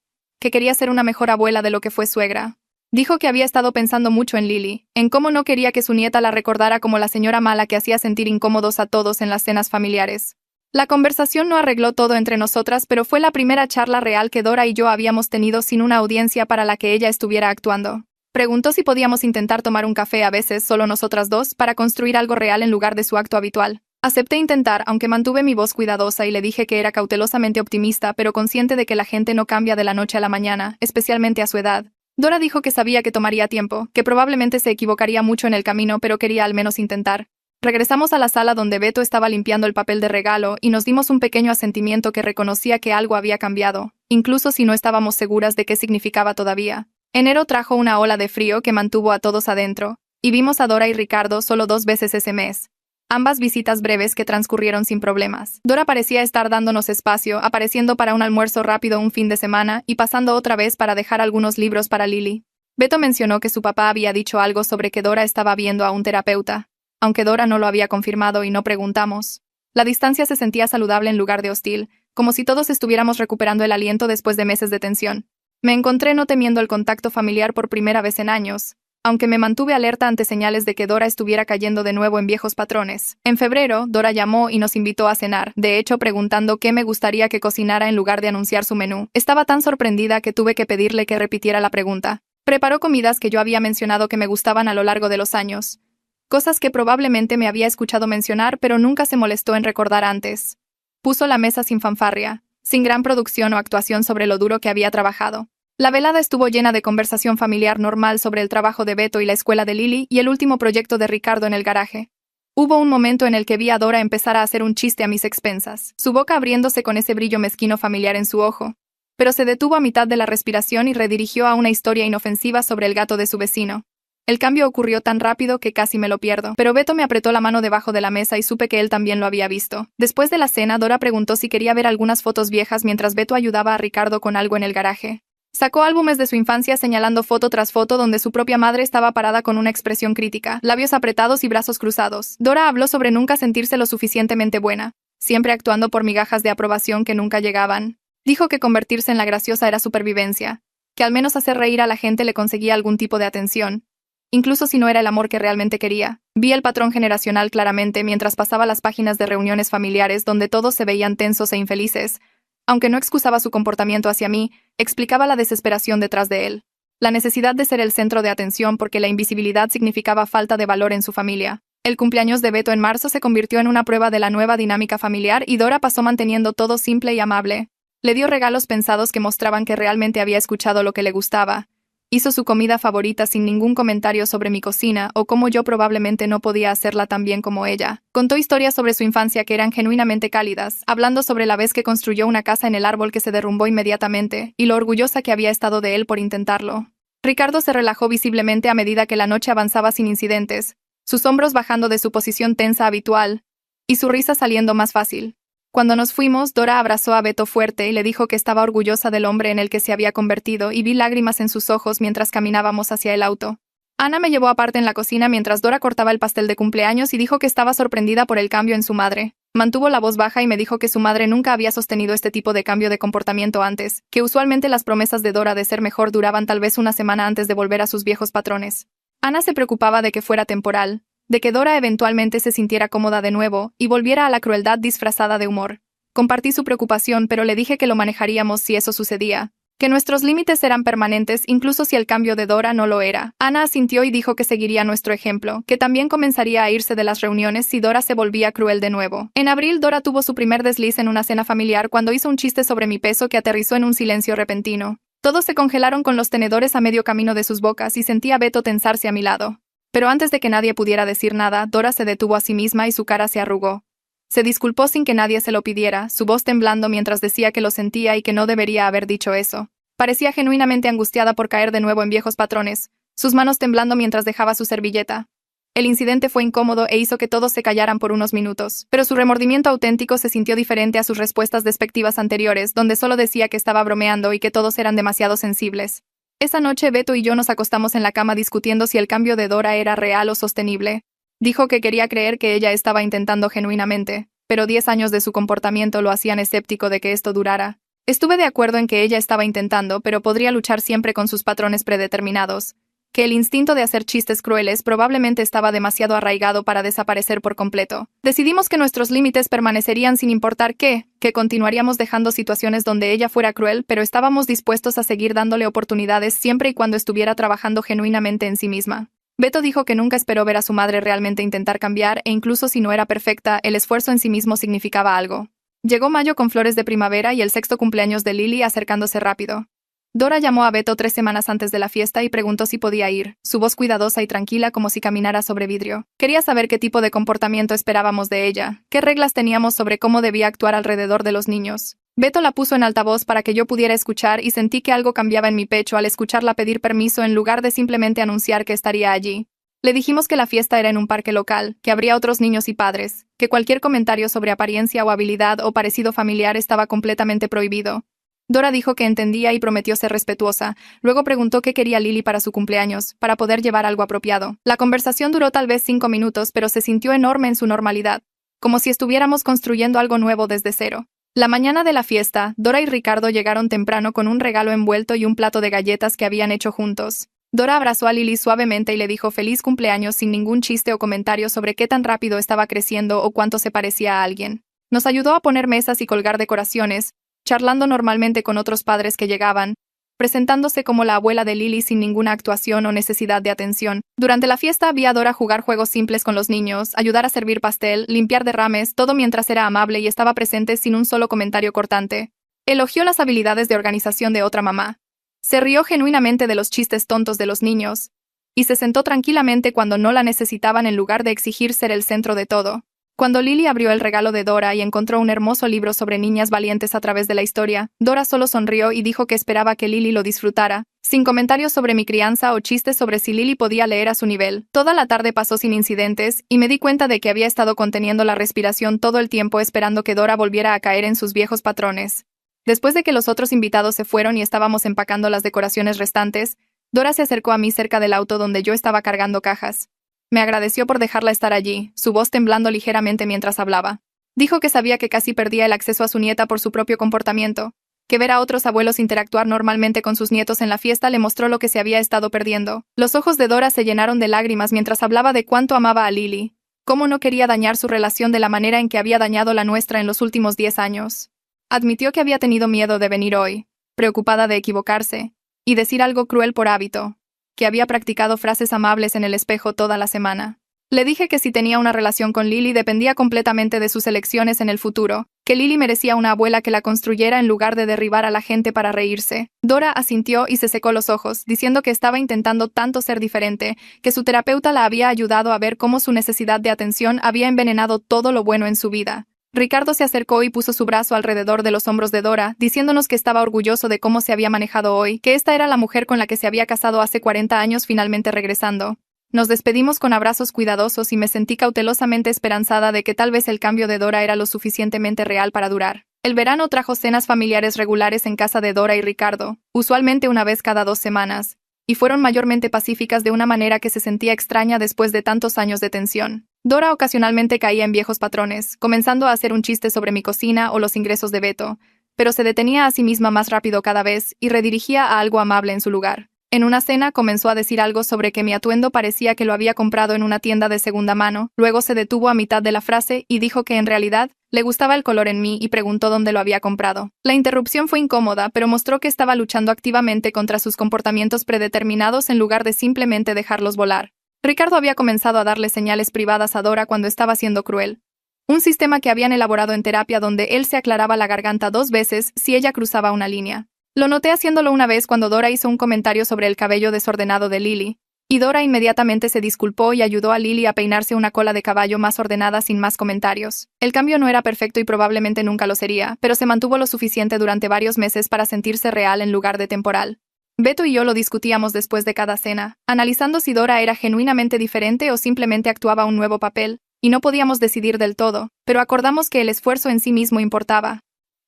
que quería ser una mejor abuela de lo que fue suegra. Dijo que había estado pensando mucho en Lily, en cómo no quería que su nieta la recordara como la señora mala que hacía sentir incómodos a todos en las cenas familiares. La conversación no arregló todo entre nosotras, pero fue la primera charla real que Dora y yo habíamos tenido sin una audiencia para la que ella estuviera actuando. Preguntó si podíamos intentar tomar un café a veces solo nosotras dos para construir algo real en lugar de su acto habitual. Acepté intentar, aunque mantuve mi voz cuidadosa y le dije que era cautelosamente optimista, pero consciente de que la gente no cambia de la noche a la mañana, especialmente a su edad. Dora dijo que sabía que tomaría tiempo, que probablemente se equivocaría mucho en el camino, pero quería al menos intentar. Regresamos a la sala donde Beto estaba limpiando el papel de regalo y nos dimos un pequeño asentimiento que reconocía que algo había cambiado, incluso si no estábamos seguras de qué significaba todavía. Enero trajo una ola de frío que mantuvo a todos adentro, y vimos a Dora y Ricardo solo 2 veces ese mes. Ambas visitas breves que transcurrieron sin problemas. Dora parecía estar dándonos espacio, apareciendo para un almuerzo rápido un fin de semana y pasando otra vez para dejar algunos libros para Lily. Beto mencionó que su papá había dicho algo sobre que Dora estaba viendo a un terapeuta, aunque Dora no lo había confirmado y no preguntamos. La distancia se sentía saludable en lugar de hostil, como si todos estuviéramos recuperando el aliento después de meses de tensión. Me encontré no temiendo el contacto familiar por primera vez en años, aunque me mantuve alerta ante señales de que Dora estuviera cayendo de nuevo en viejos patrones. En febrero, Dora llamó y nos invitó a cenar, de hecho preguntando qué me gustaría que cocinara en lugar de anunciar su menú. Estaba tan sorprendida que tuve que pedirle que repitiera la pregunta. Preparó comidas que yo había mencionado que me gustaban a lo largo de los años. Cosas que probablemente me había escuchado mencionar, pero nunca se molestó en recordar antes. Puso la mesa sin fanfarria, sin gran producción o actuación sobre lo duro que había trabajado. La velada estuvo llena de conversación familiar normal sobre el trabajo de Beto y la escuela de Lily y el último proyecto de Ricardo en el garaje. Hubo un momento en el que vi a Dora empezar a hacer un chiste a mis expensas, su boca abriéndose con ese brillo mezquino familiar en su ojo. Pero se detuvo a mitad de la respiración y redirigió a una historia inofensiva sobre el gato de su vecino. El cambio ocurrió tan rápido que casi me lo pierdo, pero Beto me apretó la mano debajo de la mesa y supe que él también lo había visto. Después de la cena, Dora preguntó si quería ver algunas fotos viejas mientras Beto ayudaba a Ricardo con algo en el garaje. Sacó álbumes de su infancia señalando foto tras foto donde su propia madre estaba parada con una expresión crítica, labios apretados y brazos cruzados. Dora habló sobre nunca sentirse lo suficientemente buena, siempre actuando por migajas de aprobación que nunca llegaban. Dijo que convertirse en la graciosa era supervivencia, que al menos hacer reír a la gente le conseguía algún tipo de atención, incluso si no era el amor que realmente quería. Vi el patrón generacional claramente mientras pasaba las páginas de reuniones familiares donde todos se veían tensos e infelices. Aunque no excusaba su comportamiento hacia mí, explicaba la desesperación detrás de él. La necesidad de ser el centro de atención porque la invisibilidad significaba falta de valor en su familia. El cumpleaños de Beto en marzo se convirtió en una prueba de la nueva dinámica familiar y Dora pasó manteniendo todo simple y amable. Le dio regalos pensados que mostraban que realmente había escuchado lo que le gustaba. Hizo su comida favorita sin ningún comentario sobre mi cocina o cómo yo probablemente no podía hacerla tan bien como ella. Contó historias sobre su infancia que eran genuinamente cálidas, hablando sobre la vez que construyó una casa en el árbol que se derrumbó inmediatamente y lo orgullosa que había estado de él por intentarlo. Ricardo se relajó visiblemente a medida que la noche avanzaba sin incidentes, sus hombros bajando de su posición tensa habitual y su risa saliendo más fácil. Cuando nos fuimos, Dora abrazó a Beto fuerte y le dijo que estaba orgullosa del hombre en el que se había convertido y vi lágrimas en sus ojos mientras caminábamos hacia el auto. Ana me llevó aparte en la cocina mientras Dora cortaba el pastel de cumpleaños y dijo que estaba sorprendida por el cambio en su madre. Mantuvo la voz baja y me dijo que su madre nunca había sostenido este tipo de cambio de comportamiento antes, que usualmente las promesas de Dora de ser mejor duraban tal vez una semana antes de volver a sus viejos patrones. Ana se preocupaba de que fuera temporal, de que Dora eventualmente se sintiera cómoda de nuevo y volviera a la crueldad disfrazada de humor. Compartí su preocupación, pero le dije que lo manejaríamos si eso sucedía, que nuestros límites eran permanentes incluso si el cambio de Dora no lo era. Ana asintió y dijo que seguiría nuestro ejemplo, que también comenzaría a irse de las reuniones si Dora se volvía cruel de nuevo. En abril, Dora tuvo su primer desliz en una cena familiar cuando hizo un chiste sobre mi peso que aterrizó en un silencio repentino. Todos se congelaron con los tenedores a medio camino de sus bocas y sentí a Beto tensarse a mi lado. Pero antes de que nadie pudiera decir nada, Dora se detuvo a sí misma y su cara se arrugó. Se disculpó sin que nadie se lo pidiera, su voz temblando mientras decía que lo sentía y que no debería haber dicho eso. Parecía genuinamente angustiada por caer de nuevo en viejos patrones, sus manos temblando mientras dejaba su servilleta. El incidente fue incómodo e hizo que todos se callaran por unos minutos, pero su remordimiento auténtico se sintió diferente a sus respuestas despectivas anteriores, donde solo decía que estaba bromeando y que todos eran demasiado sensibles. Esa noche Beto y yo nos acostamos en la cama discutiendo si el cambio de Dora era real o sostenible. Dijo que quería creer que ella estaba intentando genuinamente, pero 10 años de su comportamiento lo hacían escéptico de que esto durara. Estuve de acuerdo en que ella estaba intentando, pero podría luchar siempre con sus patrones predeterminados, que el instinto de hacer chistes crueles probablemente estaba demasiado arraigado para desaparecer por completo. Decidimos que nuestros límites permanecerían sin importar qué, que continuaríamos dejando situaciones donde ella fuera cruel, pero estábamos dispuestos a seguir dándole oportunidades siempre y cuando estuviera trabajando genuinamente en sí misma. Beto dijo que nunca esperó ver a su madre realmente intentar cambiar e incluso si no era perfecta, el esfuerzo en sí mismo significaba algo. Llegó mayo con flores de primavera y el sexto cumpleaños de Lily acercándose rápido. Dora llamó a Beto 3 semanas antes de la fiesta y preguntó si podía ir, su voz cuidadosa y tranquila como si caminara sobre vidrio. Quería saber qué tipo de comportamiento esperábamos de ella, qué reglas teníamos sobre cómo debía actuar alrededor de los niños. Beto la puso en altavoz para que yo pudiera escuchar y sentí que algo cambiaba en mi pecho al escucharla pedir permiso en lugar de simplemente anunciar que estaría allí. Le dijimos que la fiesta era en un parque local, que habría otros niños y padres, que cualquier comentario sobre apariencia o habilidad o parecido familiar estaba completamente prohibido. Dora dijo que entendía y prometió ser respetuosa. Luego preguntó qué quería Lily para su cumpleaños, para poder llevar algo apropiado. La conversación duró tal vez 5 minutos, pero se sintió enorme en su normalidad, como si estuviéramos construyendo algo nuevo desde cero. La mañana de la fiesta, Dora y Ricardo llegaron temprano con un regalo envuelto y un plato de galletas que habían hecho juntos. Dora abrazó a Lily suavemente y le dijo feliz cumpleaños sin ningún chiste o comentario sobre qué tan rápido estaba creciendo o cuánto se parecía a alguien. Nos ayudó a poner mesas y colgar decoraciones, charlando normalmente con otros padres que llegaban, presentándose como la abuela de Lily sin ninguna actuación o necesidad de atención. Durante la fiesta vi a Dora jugar juegos simples con los niños, ayudar a servir pastel, limpiar derrames, todo mientras era amable y estaba presente sin un solo comentario cortante. Elogió las habilidades de organización de otra mamá. Se rió genuinamente de los chistes tontos de los niños, y se sentó tranquilamente cuando no la necesitaban en lugar de exigir ser el centro de todo. Cuando Lily abrió el regalo de Dora y encontró un hermoso libro sobre niñas valientes a través de la historia, Dora solo sonrió y dijo que esperaba que Lily lo disfrutara, sin comentarios sobre mi crianza o chistes sobre si Lily podía leer a su nivel. Toda la tarde pasó sin incidentes, y me di cuenta de que había estado conteniendo la respiración todo el tiempo esperando que Dora volviera a caer en sus viejos patrones. Después de que los otros invitados se fueron y estábamos empacando las decoraciones restantes, Dora se acercó a mí cerca del auto donde yo estaba cargando cajas. Me agradeció por dejarla estar allí, su voz temblando ligeramente mientras hablaba. Dijo que sabía que casi perdía el acceso a su nieta por su propio comportamiento, que ver a otros abuelos interactuar normalmente con sus nietos en la fiesta le mostró lo que se había estado perdiendo. Los ojos de Dora se llenaron de lágrimas mientras hablaba de cuánto amaba a Lily, cómo no quería dañar su relación de la manera en que había dañado la nuestra en los últimos 10 años. Admitió que había tenido miedo de venir hoy, preocupada de equivocarse, y decir algo cruel por hábito, que había practicado frases amables en el espejo toda la semana. Le dije que si tenía una relación con Lily dependía completamente de sus elecciones en el futuro, que Lily merecía una abuela que la construyera en lugar de derribar a la gente para reírse. Dora asintió y se secó los ojos, diciendo que estaba intentando tanto ser diferente, que su terapeuta la había ayudado a ver cómo su necesidad de atención había envenenado todo lo bueno en su vida. Ricardo se acercó y puso su brazo alrededor de los hombros de Dora, diciéndonos que estaba orgulloso de cómo se había manejado hoy, que esta era la mujer con la que se había casado hace 40 años finalmente regresando. Nos despedimos con abrazos cuidadosos y me sentí cautelosamente esperanzada de que tal vez el cambio de Dora era lo suficientemente real para durar. El verano trajo cenas familiares regulares en casa de Dora y Ricardo, usualmente una vez cada 2 semanas, y fueron mayormente pacíficas de una manera que se sentía extraña después de tantos años de tensión. Dora ocasionalmente caía en viejos patrones, comenzando a hacer un chiste sobre mi cocina o los ingresos de Beto, pero se detenía a sí misma más rápido cada vez y redirigía a algo amable en su lugar. En una cena comenzó a decir algo sobre que mi atuendo parecía que lo había comprado en una tienda de segunda mano, luego se detuvo a mitad de la frase y dijo que en realidad le gustaba el color en mí y preguntó dónde lo había comprado. La interrupción fue incómoda, pero mostró que estaba luchando activamente contra sus comportamientos predeterminados en lugar de simplemente dejarlos volar. Ricardo había comenzado a darle señales privadas a Dora cuando estaba siendo cruel. Un sistema que habían elaborado en terapia donde él se aclaraba la garganta 2 veces si ella cruzaba una línea. Lo noté haciéndolo una vez cuando Dora hizo un comentario sobre el cabello desordenado de Lily. Y Dora inmediatamente se disculpó y ayudó a Lily a peinarse una cola de caballo más ordenada sin más comentarios. El cambio no era perfecto y probablemente nunca lo sería, pero se mantuvo lo suficiente durante varios meses para sentirse real en lugar de temporal. Beto y yo lo discutíamos después de cada cena, analizando si Dora era genuinamente diferente o simplemente actuaba un nuevo papel, y no podíamos decidir del todo, pero acordamos que el esfuerzo en sí mismo importaba.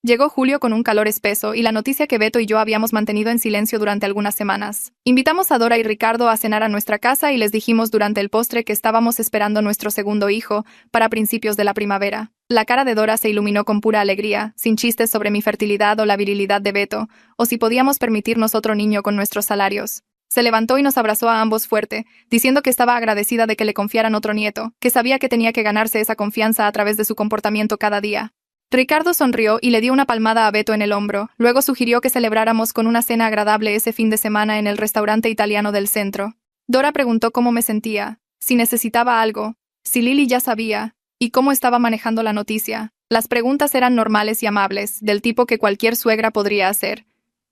Llegó julio con un calor espeso y la noticia que Beto y yo habíamos mantenido en silencio durante algunas semanas. Invitamos a Dora y Ricardo a cenar a nuestra casa y les dijimos durante el postre que estábamos esperando nuestro segundo hijo para principios de la primavera. La cara de Dora se iluminó con pura alegría, sin chistes sobre mi fertilidad o la virilidad de Beto, o si podíamos permitirnos otro niño con nuestros salarios. Se levantó y nos abrazó a ambos fuerte, diciendo que estaba agradecida de que le confiaran otro nieto, que sabía que tenía que ganarse esa confianza a través de su comportamiento cada día. Ricardo sonrió y le dio una palmada a Beto en el hombro, luego sugirió que celebráramos con una cena agradable ese fin de semana en el restaurante italiano del centro. Dora preguntó cómo me sentía, si necesitaba algo, si Lily ya sabía, y cómo estaba manejando la noticia. Las preguntas eran normales y amables, del tipo que cualquier suegra podría hacer,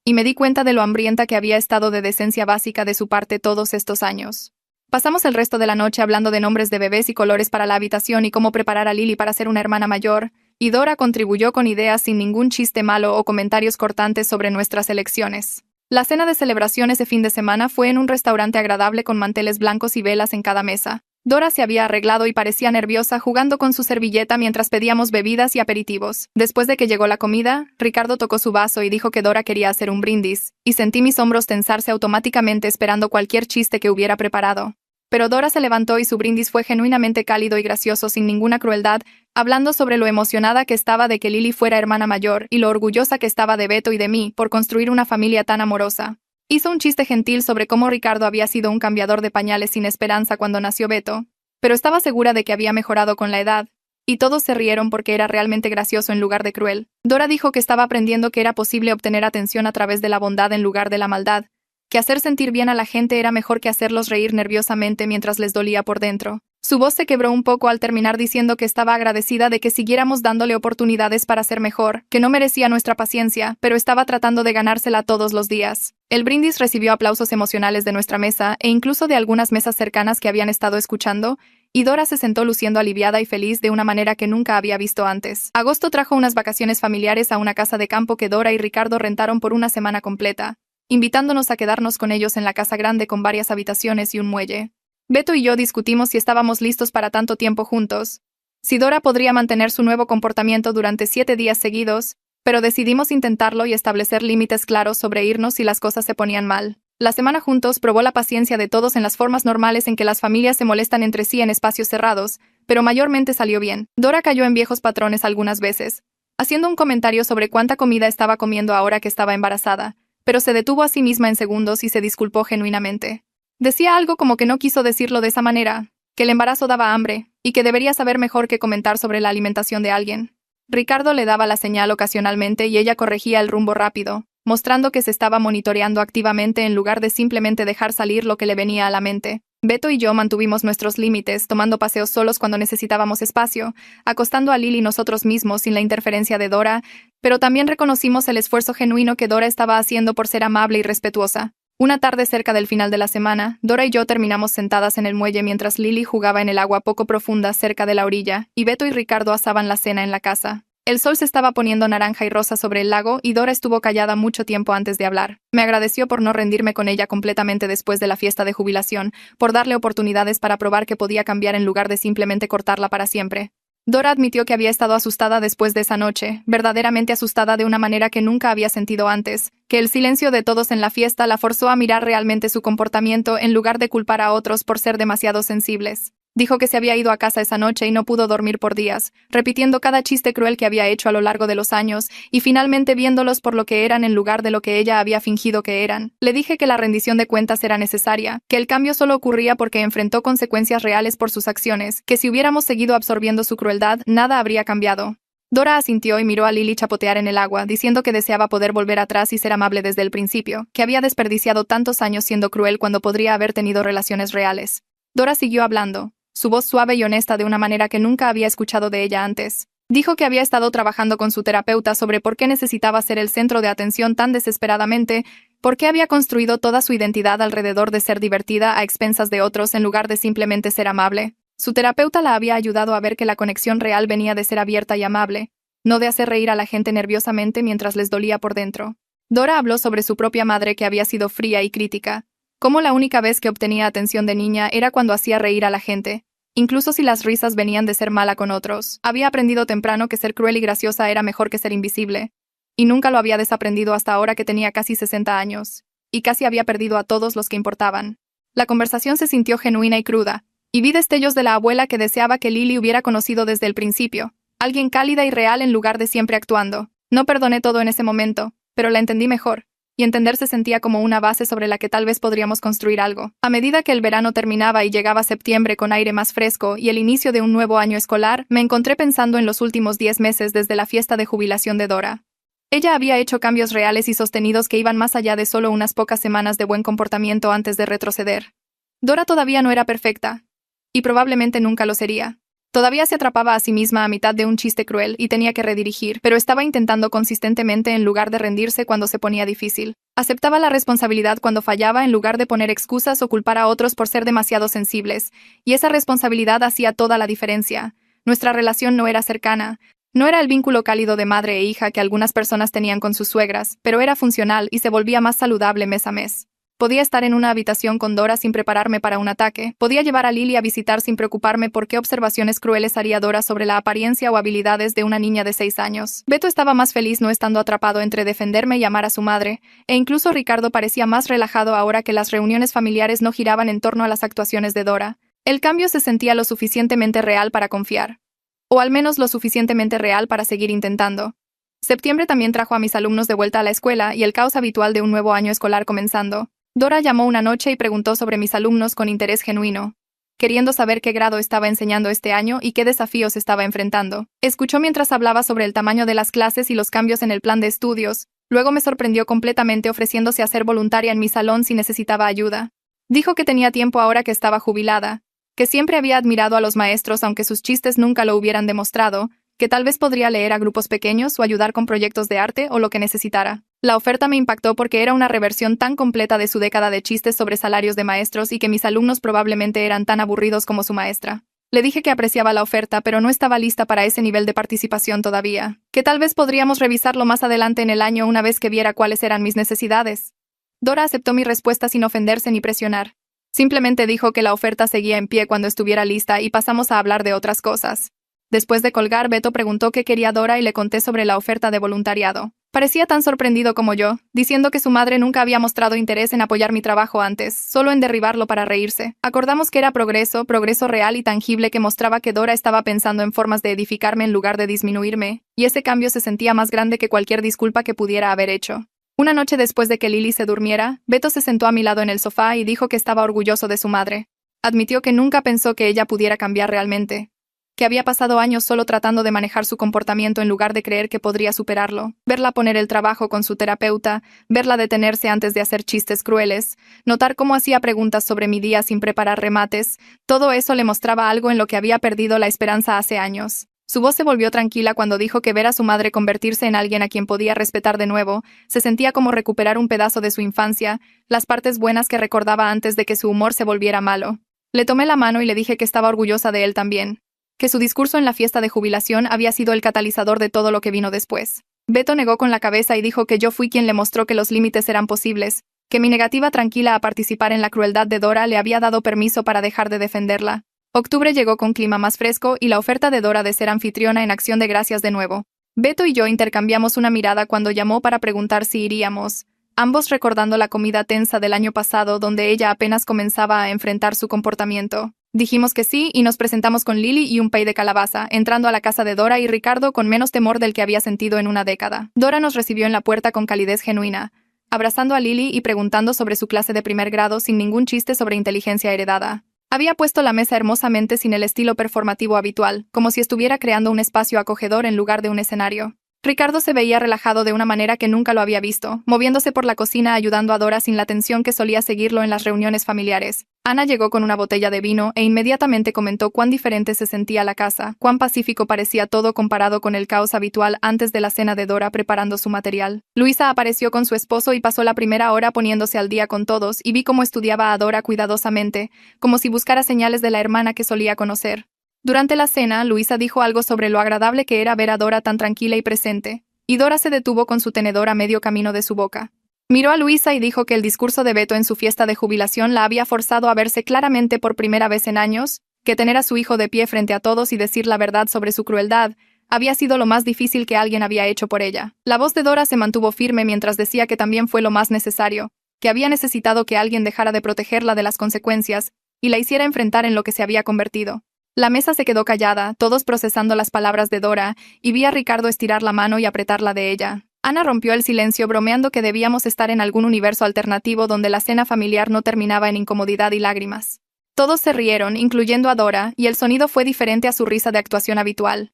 y me di cuenta de lo hambrienta que había estado de decencia básica de su parte todos estos años. Pasamos el resto de la noche hablando de nombres de bebés y colores para la habitación y cómo preparar a Lily para ser una hermana mayor, y Dora contribuyó con ideas sin ningún chiste malo o comentarios cortantes sobre nuestras elecciones. La cena de celebración ese fin de semana fue en un restaurante agradable con manteles blancos y velas en cada mesa. Dora se había arreglado y parecía nerviosa jugando con su servilleta mientras pedíamos bebidas y aperitivos. Después de que llegó la comida, Ricardo tocó su vaso y dijo que Dora quería hacer un brindis, y sentí mis hombros tensarse automáticamente esperando cualquier chiste que hubiera preparado. Pero Dora se levantó y su brindis fue genuinamente cálido y gracioso sin ninguna crueldad, hablando sobre lo emocionada que estaba de que Lily fuera hermana mayor y lo orgullosa que estaba de Beto y de mí por construir una familia tan amorosa. Hizo un chiste gentil sobre cómo Ricardo había sido un cambiador de pañales sin esperanza cuando nació Beto, pero estaba segura de que había mejorado con la edad, y todos se rieron porque era realmente gracioso en lugar de cruel. Dora dijo que estaba aprendiendo que era posible obtener atención a través de la bondad en lugar de la maldad, que hacer sentir bien a la gente era mejor que hacerlos reír nerviosamente mientras les dolía por dentro. Su voz se quebró un poco al terminar diciendo que estaba agradecida de que siguiéramos dándole oportunidades para ser mejor, que no merecía nuestra paciencia, pero estaba tratando de ganársela todos los días. El brindis recibió aplausos emocionales de nuestra mesa e incluso de algunas mesas cercanas que habían estado escuchando, y Dora se sentó luciendo aliviada y feliz de una manera que nunca había visto antes. Agosto trajo unas vacaciones familiares a una casa de campo que Dora y Ricardo rentaron por una semana completa, invitándonos a quedarnos con ellos en la casa grande con varias habitaciones y un muelle. Beto y yo discutimos si estábamos listos para tanto tiempo juntos, si Dora podría mantener su nuevo comportamiento durante 7 días seguidos, pero decidimos intentarlo y establecer límites claros sobre irnos si las cosas se ponían mal. La semana juntos probó la paciencia de todos en las formas normales en que las familias se molestan entre sí en espacios cerrados, pero mayormente salió bien. Dora cayó en viejos patrones algunas veces, haciendo un comentario sobre cuánta comida estaba comiendo ahora que estaba embarazada, pero se detuvo a sí misma en segundos y se disculpó genuinamente. Decía algo como que no quiso decirlo de esa manera, que el embarazo daba hambre, y que debería saber mejor que comentar sobre la alimentación de alguien. Ricardo le daba la señal ocasionalmente y ella corregía el rumbo rápido, mostrando que se estaba monitoreando activamente en lugar de simplemente dejar salir lo que le venía a la mente. Beto y yo mantuvimos nuestros límites, tomando paseos solos cuando necesitábamos espacio, acostando a Lily nosotros mismos sin la interferencia de Dora, pero también reconocimos el esfuerzo genuino que Dora estaba haciendo por ser amable y respetuosa. Una tarde cerca del final de la semana, Dora y yo terminamos sentadas en el muelle mientras Lily jugaba en el agua poco profunda cerca de la orilla, y Beto y Ricardo asaban la cena en la casa. El sol se estaba poniendo naranja y rosa sobre el lago y Dora estuvo callada mucho tiempo antes de hablar. Me agradeció por no rendirme con ella completamente después de la fiesta de jubilación, por darle oportunidades para probar que podía cambiar en lugar de simplemente cortarla para siempre. Dora admitió que había estado asustada después de esa noche, verdaderamente asustada de una manera que nunca había sentido antes, que el silencio de todos en la fiesta la forzó a mirar realmente su comportamiento en lugar de culpar a otros por ser demasiado sensibles. Dijo que se había ido a casa esa noche y no pudo dormir por días, repitiendo cada chiste cruel que había hecho a lo largo de los años, y finalmente viéndolos por lo que eran en lugar de lo que ella había fingido que eran. Le dije que la rendición de cuentas era necesaria, que el cambio solo ocurría porque enfrentó consecuencias reales por sus acciones, que si hubiéramos seguido absorbiendo su crueldad, nada habría cambiado. Dora asintió y miró a Lily chapotear en el agua, diciendo que deseaba poder volver atrás y ser amable desde el principio, que había desperdiciado tantos años siendo cruel cuando podría haber tenido relaciones reales. Dora siguió hablando, su voz suave y honesta de una manera que nunca había escuchado de ella antes. Dijo que había estado trabajando con su terapeuta sobre por qué necesitaba ser el centro de atención tan desesperadamente, ¿Por qué había construido toda su identidad alrededor de ser divertida a expensas de otros en lugar de simplemente ser amable? Su terapeuta la había ayudado a ver que la conexión real venía de ser abierta y amable, no de hacer reír a la gente nerviosamente mientras les dolía por dentro. Dora habló sobre su propia madre que había sido fría y crítica, cómo la única vez que obtenía atención de niña era cuando hacía reír a la gente, incluso si las risas venían de ser mala con otros. Había aprendido temprano que ser cruel y graciosa era mejor que ser invisible, y nunca lo había desaprendido hasta ahora que tenía casi 60 años, y casi había perdido a todos los que importaban. La conversación se sintió genuina y cruda, y vi destellos de la abuela que deseaba que Lily hubiera conocido desde el principio, alguien cálida y real en lugar de siempre actuando. No perdoné todo en ese momento, pero la entendí mejor, y entender se sentía como una base sobre la que tal vez podríamos construir algo. A medida que el verano terminaba y llegaba septiembre con aire más fresco y el inicio de un nuevo año escolar, me encontré pensando en los últimos 10 meses desde la fiesta de jubilación de Dora. Ella había hecho cambios reales y sostenidos que iban más allá de solo unas pocas semanas de buen comportamiento antes de retroceder. Dora todavía no era perfecta, y probablemente nunca lo sería. Todavía se atrapaba a sí misma a mitad de un chiste cruel y tenía que redirigir, pero estaba intentando consistentemente en lugar de rendirse cuando se ponía difícil. Aceptaba la responsabilidad cuando fallaba en lugar de poner excusas o culpar a otros por ser demasiado sensibles, y esa responsabilidad hacía toda la diferencia. Nuestra relación no era cercana. No era el vínculo cálido de madre e hija que algunas personas tenían con sus suegras, pero era funcional y se volvía más saludable mes a mes. Podía estar en una habitación con Dora sin prepararme para un ataque, podía llevar a Lily a visitar sin preocuparme por qué observaciones crueles haría Dora sobre la apariencia o habilidades de una niña de 6 años. Beto estaba más feliz no estando atrapado entre defenderme y amar a su madre, e incluso Ricardo parecía más relajado ahora que las reuniones familiares no giraban en torno a las actuaciones de Dora. El cambio se sentía lo suficientemente real para confiar. O al menos lo suficientemente real para seguir intentando. Septiembre también trajo a mis alumnos de vuelta a la escuela y el caos habitual de un nuevo año escolar comenzando. Dora llamó una noche y preguntó sobre mis alumnos con interés genuino, queriendo saber qué grado estaba enseñando este año y qué desafíos estaba enfrentando. Escuchó mientras hablaba sobre el tamaño de las clases y los cambios en el plan de estudios, luego me sorprendió completamente ofreciéndose a ser voluntaria en mi salón si necesitaba ayuda. Dijo que tenía tiempo ahora que estaba jubilada, que siempre había admirado a los maestros aunque sus chistes nunca lo hubieran demostrado, que tal vez podría leer a grupos pequeños o ayudar con proyectos de arte o lo que necesitara. La oferta me impactó porque era una reversión tan completa de su década de chistes sobre salarios de maestros y que mis alumnos probablemente eran tan aburridos como su maestra. Le dije que apreciaba la oferta, pero no estaba lista para ese nivel de participación todavía, que tal vez podríamos revisarlo más adelante en el año una vez que viera cuáles eran mis necesidades. Dora aceptó mi respuesta sin ofenderse ni presionar. Simplemente dijo que la oferta seguía en pie cuando estuviera lista y pasamos a hablar de otras cosas. Después de colgar, Beto preguntó qué quería Dora y le conté sobre la oferta de voluntariado. Parecía tan sorprendido como yo, diciendo que su madre nunca había mostrado interés en apoyar mi trabajo antes, solo en derribarlo para reírse. Acordamos que era progreso real y tangible que mostraba que Dora estaba pensando en formas de edificarme en lugar de disminuirme, y ese cambio se sentía más grande que cualquier disculpa que pudiera haber hecho. Una noche después de que Lily se durmiera, Beto se sentó a mi lado en el sofá y dijo que estaba orgulloso de su madre. Admitió que nunca pensó que ella pudiera cambiar realmente, que había pasado años solo tratando de manejar su comportamiento en lugar de creer que podría superarlo, verla poner el trabajo con su terapeuta, verla detenerse antes de hacer chistes crueles, notar cómo hacía preguntas sobre mi día sin preparar remates, todo eso le mostraba algo en lo que había perdido la esperanza hace años. Su voz se volvió tranquila cuando dijo que ver a su madre convertirse en alguien a quien podía respetar de nuevo, se sentía como recuperar un pedazo de su infancia, las partes buenas que recordaba antes de que su humor se volviera malo. Le tomé la mano y le dije que estaba orgullosa de él también, que su discurso en la fiesta de jubilación había sido el catalizador de todo lo que vino después. Beto negó con la cabeza y dijo que yo fui quien le mostró que los límites eran posibles, que mi negativa tranquila a participar en la crueldad de Dora le había dado permiso para dejar de defenderla. Octubre llegó con clima más fresco y la oferta de Dora de ser anfitriona en Acción de Gracias de nuevo. Beto y yo intercambiamos una mirada cuando llamó para preguntar si iríamos, ambos recordando la comida tensa del año pasado donde ella apenas comenzaba a enfrentar su comportamiento. Dijimos que sí y nos presentamos con Lily y un pay de calabaza, entrando a la casa de Dora y Ricardo con menos temor del que había sentido en una década. Dora nos recibió en la puerta con calidez genuina, abrazando a Lily y preguntando sobre su clase de primer grado sin ningún chiste sobre inteligencia heredada. Había puesto la mesa hermosamente sin el estilo performativo habitual, como si estuviera creando un espacio acogedor en lugar de un escenario. Ricardo se veía relajado de una manera que nunca lo había visto, moviéndose por la cocina ayudando a Dora sin la tensión que solía seguirlo en las reuniones familiares. Ana llegó con una botella de vino e inmediatamente comentó cuán diferente se sentía la casa, cuán pacífico parecía todo comparado con el caos habitual antes de la cena de Dora preparando su material. Luisa apareció con su esposo y pasó la primera hora poniéndose al día con todos y vi cómo estudiaba a Dora cuidadosamente, como si buscara señales de la hermana que solía conocer. Durante la cena, Luisa dijo algo sobre lo agradable que era ver a Dora tan tranquila y presente, y Dora se detuvo con su tenedor a medio camino de su boca. Miró a Luisa y dijo que el discurso de Beto en su fiesta de jubilación la había forzado a verse claramente por primera vez en años, que tener a su hijo de pie frente a todos y decir la verdad sobre su crueldad había sido lo más difícil que alguien había hecho por ella. La voz de Dora se mantuvo firme mientras decía que también fue lo más necesario, que había necesitado que alguien dejara de protegerla de las consecuencias y la hiciera enfrentar en lo que se había convertido. La mesa se quedó callada, todos procesando las palabras de Dora, y vi a Ricardo estirar la mano y apretarla de ella. Ana rompió el silencio bromeando que debíamos estar en algún universo alternativo donde la cena familiar no terminaba en incomodidad y lágrimas. Todos se rieron, incluyendo a Dora, y el sonido fue diferente a su risa de actuación habitual.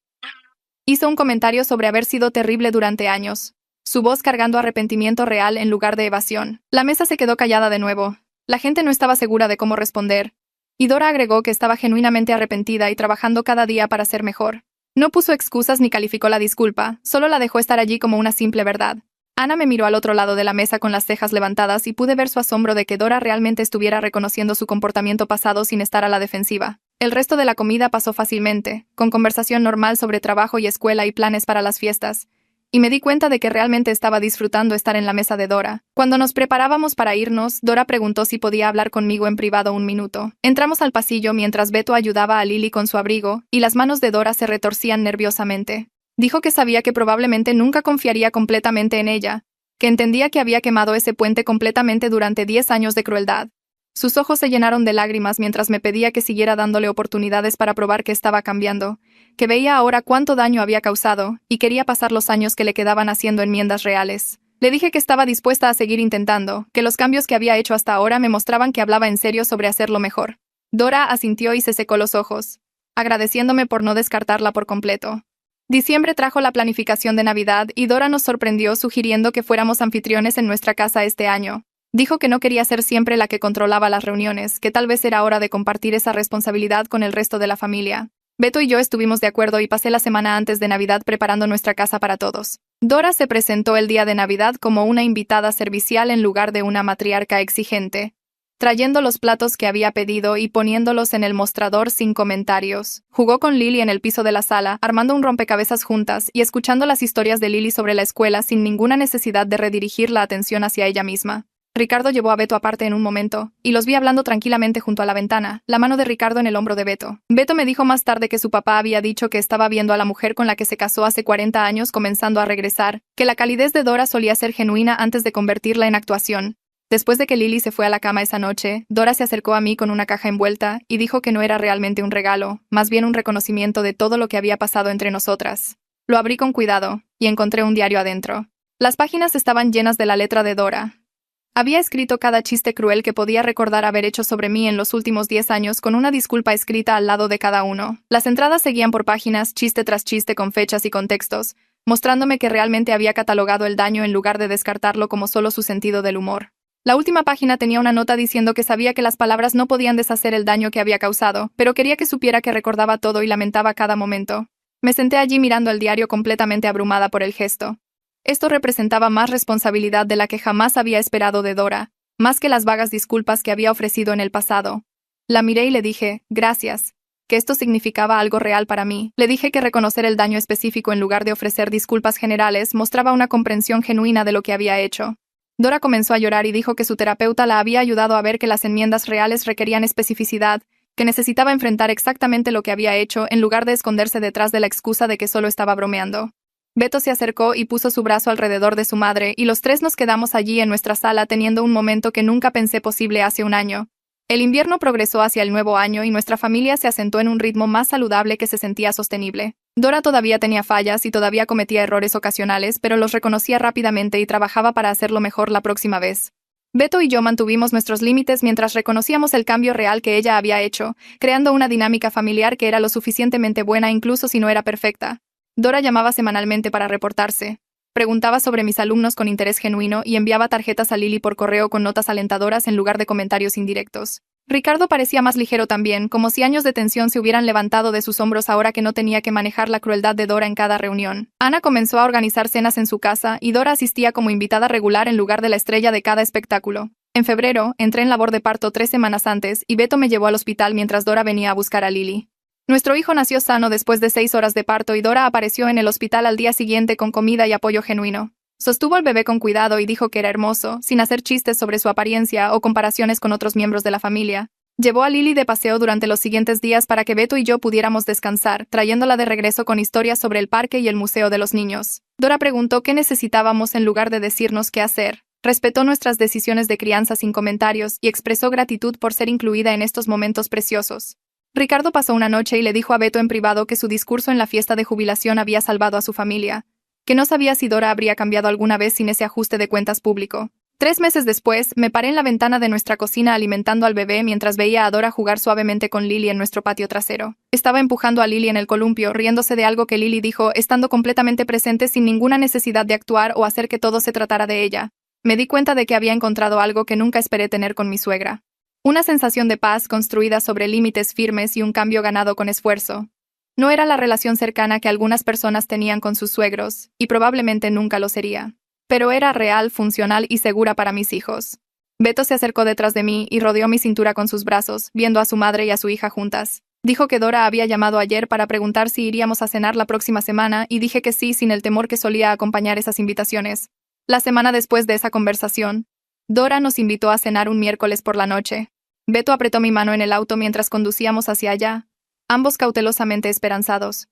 Hizo un comentario sobre haber sido terrible durante años, su voz cargando arrepentimiento real en lugar de evasión. La mesa se quedó callada de nuevo. La gente no estaba segura de cómo responder. Y Dora agregó que estaba genuinamente arrepentida y trabajando cada día para ser mejor. No puso excusas ni calificó la disculpa, solo la dejó estar allí como una simple verdad. Ana me miró al otro lado de la mesa con las cejas levantadas y pude ver su asombro de que Dora realmente estuviera reconociendo su comportamiento pasado sin estar a la defensiva. El resto de la comida pasó fácilmente, con conversación normal sobre trabajo y escuela y planes para las fiestas. Y me di cuenta de que realmente estaba disfrutando estar en la mesa de Dora. Cuando nos preparábamos para irnos, Dora preguntó si podía hablar conmigo en privado un minuto. Entramos al pasillo mientras Beto ayudaba a Lily con su abrigo, y las manos de Dora se retorcían nerviosamente. Dijo que sabía que probablemente nunca confiaría completamente en ella, que entendía que había quemado ese puente completamente durante 10 años de crueldad. Sus ojos se llenaron de lágrimas mientras me pedía que siguiera dándole oportunidades para probar que estaba cambiando, que veía ahora cuánto daño había causado, y quería pasar los años que le quedaban haciendo enmiendas reales. Le dije que estaba dispuesta a seguir intentando, que los cambios que había hecho hasta ahora me mostraban que hablaba en serio sobre hacerlo mejor. Dora asintió y se secó los ojos, agradeciéndome por no descartarla por completo. Diciembre trajo la planificación de Navidad y Dora nos sorprendió sugiriendo que fuéramos anfitriones en nuestra casa este año. Dijo que no quería ser siempre la que controlaba las reuniones, que tal vez era hora de compartir esa responsabilidad con el resto de la familia. Beto y yo estuvimos de acuerdo y pasé la semana antes de Navidad preparando nuestra casa para todos. Dora se presentó el día de Navidad como una invitada servicial en lugar de una matriarca exigente, trayendo los platos que había pedido y poniéndolos en el mostrador sin comentarios. Jugó con Lily en el piso de la sala, armando un rompecabezas juntas y escuchando las historias de Lily sobre la escuela sin ninguna necesidad de redirigir la atención hacia ella misma. Ricardo llevó a Beto aparte en un momento, y los vi hablando tranquilamente junto a la ventana, la mano de Ricardo en el hombro de Beto. Beto me dijo más tarde que su papá había dicho que estaba viendo a la mujer con la que se casó hace 40 años comenzando a regresar, que la calidez de Dora solía ser genuina antes de convertirla en actuación. Después de que Lily se fue a la cama esa noche, Dora se acercó a mí con una caja envuelta y dijo que no era realmente un regalo, más bien un reconocimiento de todo lo que había pasado entre nosotras. Lo abrí con cuidado, y encontré un diario adentro. Las páginas estaban llenas de la letra de Dora. Había escrito cada chiste cruel que podía recordar haber hecho sobre mí en los últimos 10 años con una disculpa escrita al lado de cada uno. Las entradas seguían por páginas, chiste tras chiste con fechas y contextos, mostrándome que realmente había catalogado el daño en lugar de descartarlo como solo su sentido del humor. La última página tenía una nota diciendo que sabía que las palabras no podían deshacer el daño que había causado, pero quería que supiera que recordaba todo y lamentaba cada momento. Me senté allí mirando el diario completamente abrumada por el gesto. Esto representaba más responsabilidad de la que jamás había esperado de Dora, más que las vagas disculpas que había ofrecido en el pasado. La miré y le dije, gracias, que esto significaba algo real para mí. Le dije que reconocer el daño específico en lugar de ofrecer disculpas generales mostraba una comprensión genuina de lo que había hecho. Dora comenzó a llorar y dijo que su terapeuta la había ayudado a ver que las enmiendas reales requerían especificidad, que necesitaba enfrentar exactamente lo que había hecho en lugar de esconderse detrás de la excusa de que solo estaba bromeando. Beto se acercó y puso su brazo alrededor de su madre, y los tres nos quedamos allí en nuestra sala teniendo un momento que nunca pensé posible hace un año. El invierno progresó hacia el nuevo año y nuestra familia se asentó en un ritmo más saludable que se sentía sostenible. Dora todavía tenía fallas y todavía cometía errores ocasionales, pero los reconocía rápidamente y trabajaba para hacerlo mejor la próxima vez. Beto y yo mantuvimos nuestros límites mientras reconocíamos el cambio real que ella había hecho, creando una dinámica familiar que era lo suficientemente buena incluso si no era perfecta. Dora llamaba semanalmente para reportarse. Preguntaba sobre mis alumnos con interés genuino y enviaba tarjetas a Lily por correo con notas alentadoras en lugar de comentarios indirectos. Ricardo parecía más ligero también, como si años de tensión se hubieran levantado de sus hombros ahora que no tenía que manejar la crueldad de Dora en cada reunión. Ana comenzó a organizar cenas en su casa y Dora asistía como invitada regular en lugar de la estrella de cada espectáculo. En febrero, entré en labor de parto 3 semanas antes y Beto me llevó al hospital mientras Dora venía a buscar a Lily. Nuestro hijo nació sano después de 6 horas de parto y Dora apareció en el hospital al día siguiente con comida y apoyo genuino. Sostuvo al bebé con cuidado y dijo que era hermoso, sin hacer chistes sobre su apariencia o comparaciones con otros miembros de la familia. Llevó a Lily de paseo durante los siguientes días para que Beto y yo pudiéramos descansar, trayéndola de regreso con historias sobre el parque y el museo de los niños. Dora preguntó qué necesitábamos en lugar de decirnos qué hacer. Respetó nuestras decisiones de crianza sin comentarios y expresó gratitud por ser incluida en estos momentos preciosos. Ricardo pasó una noche y le dijo a Beto en privado que su discurso en la fiesta de jubilación había salvado a su familia, que no sabía si Dora habría cambiado alguna vez sin ese ajuste de cuentas público. 3 meses después, me paré en la ventana de nuestra cocina alimentando al bebé mientras veía a Dora jugar suavemente con Lily en nuestro patio trasero. Estaba empujando a Lily en el columpio, riéndose de algo que Lily dijo, estando completamente presente sin ninguna necesidad de actuar o hacer que todo se tratara de ella. Me di cuenta de que había encontrado algo que nunca esperé tener con mi suegra. Una sensación de paz construida sobre límites firmes y un cambio ganado con esfuerzo. No era la relación cercana que algunas personas tenían con sus suegros, y probablemente nunca lo sería. Pero era real, funcional y segura para mis hijos. Beto se acercó detrás de mí y rodeó mi cintura con sus brazos, viendo a su madre y a su hija juntas. Dijo que Dora había llamado ayer para preguntar si iríamos a cenar la próxima semana y dije que sí sin el temor que solía acompañar esas invitaciones. La semana después de esa conversación, Dora nos invitó a cenar un miércoles por la noche. Beto apretó mi mano en el auto mientras conducíamos hacia allá, ambos cautelosamente esperanzados.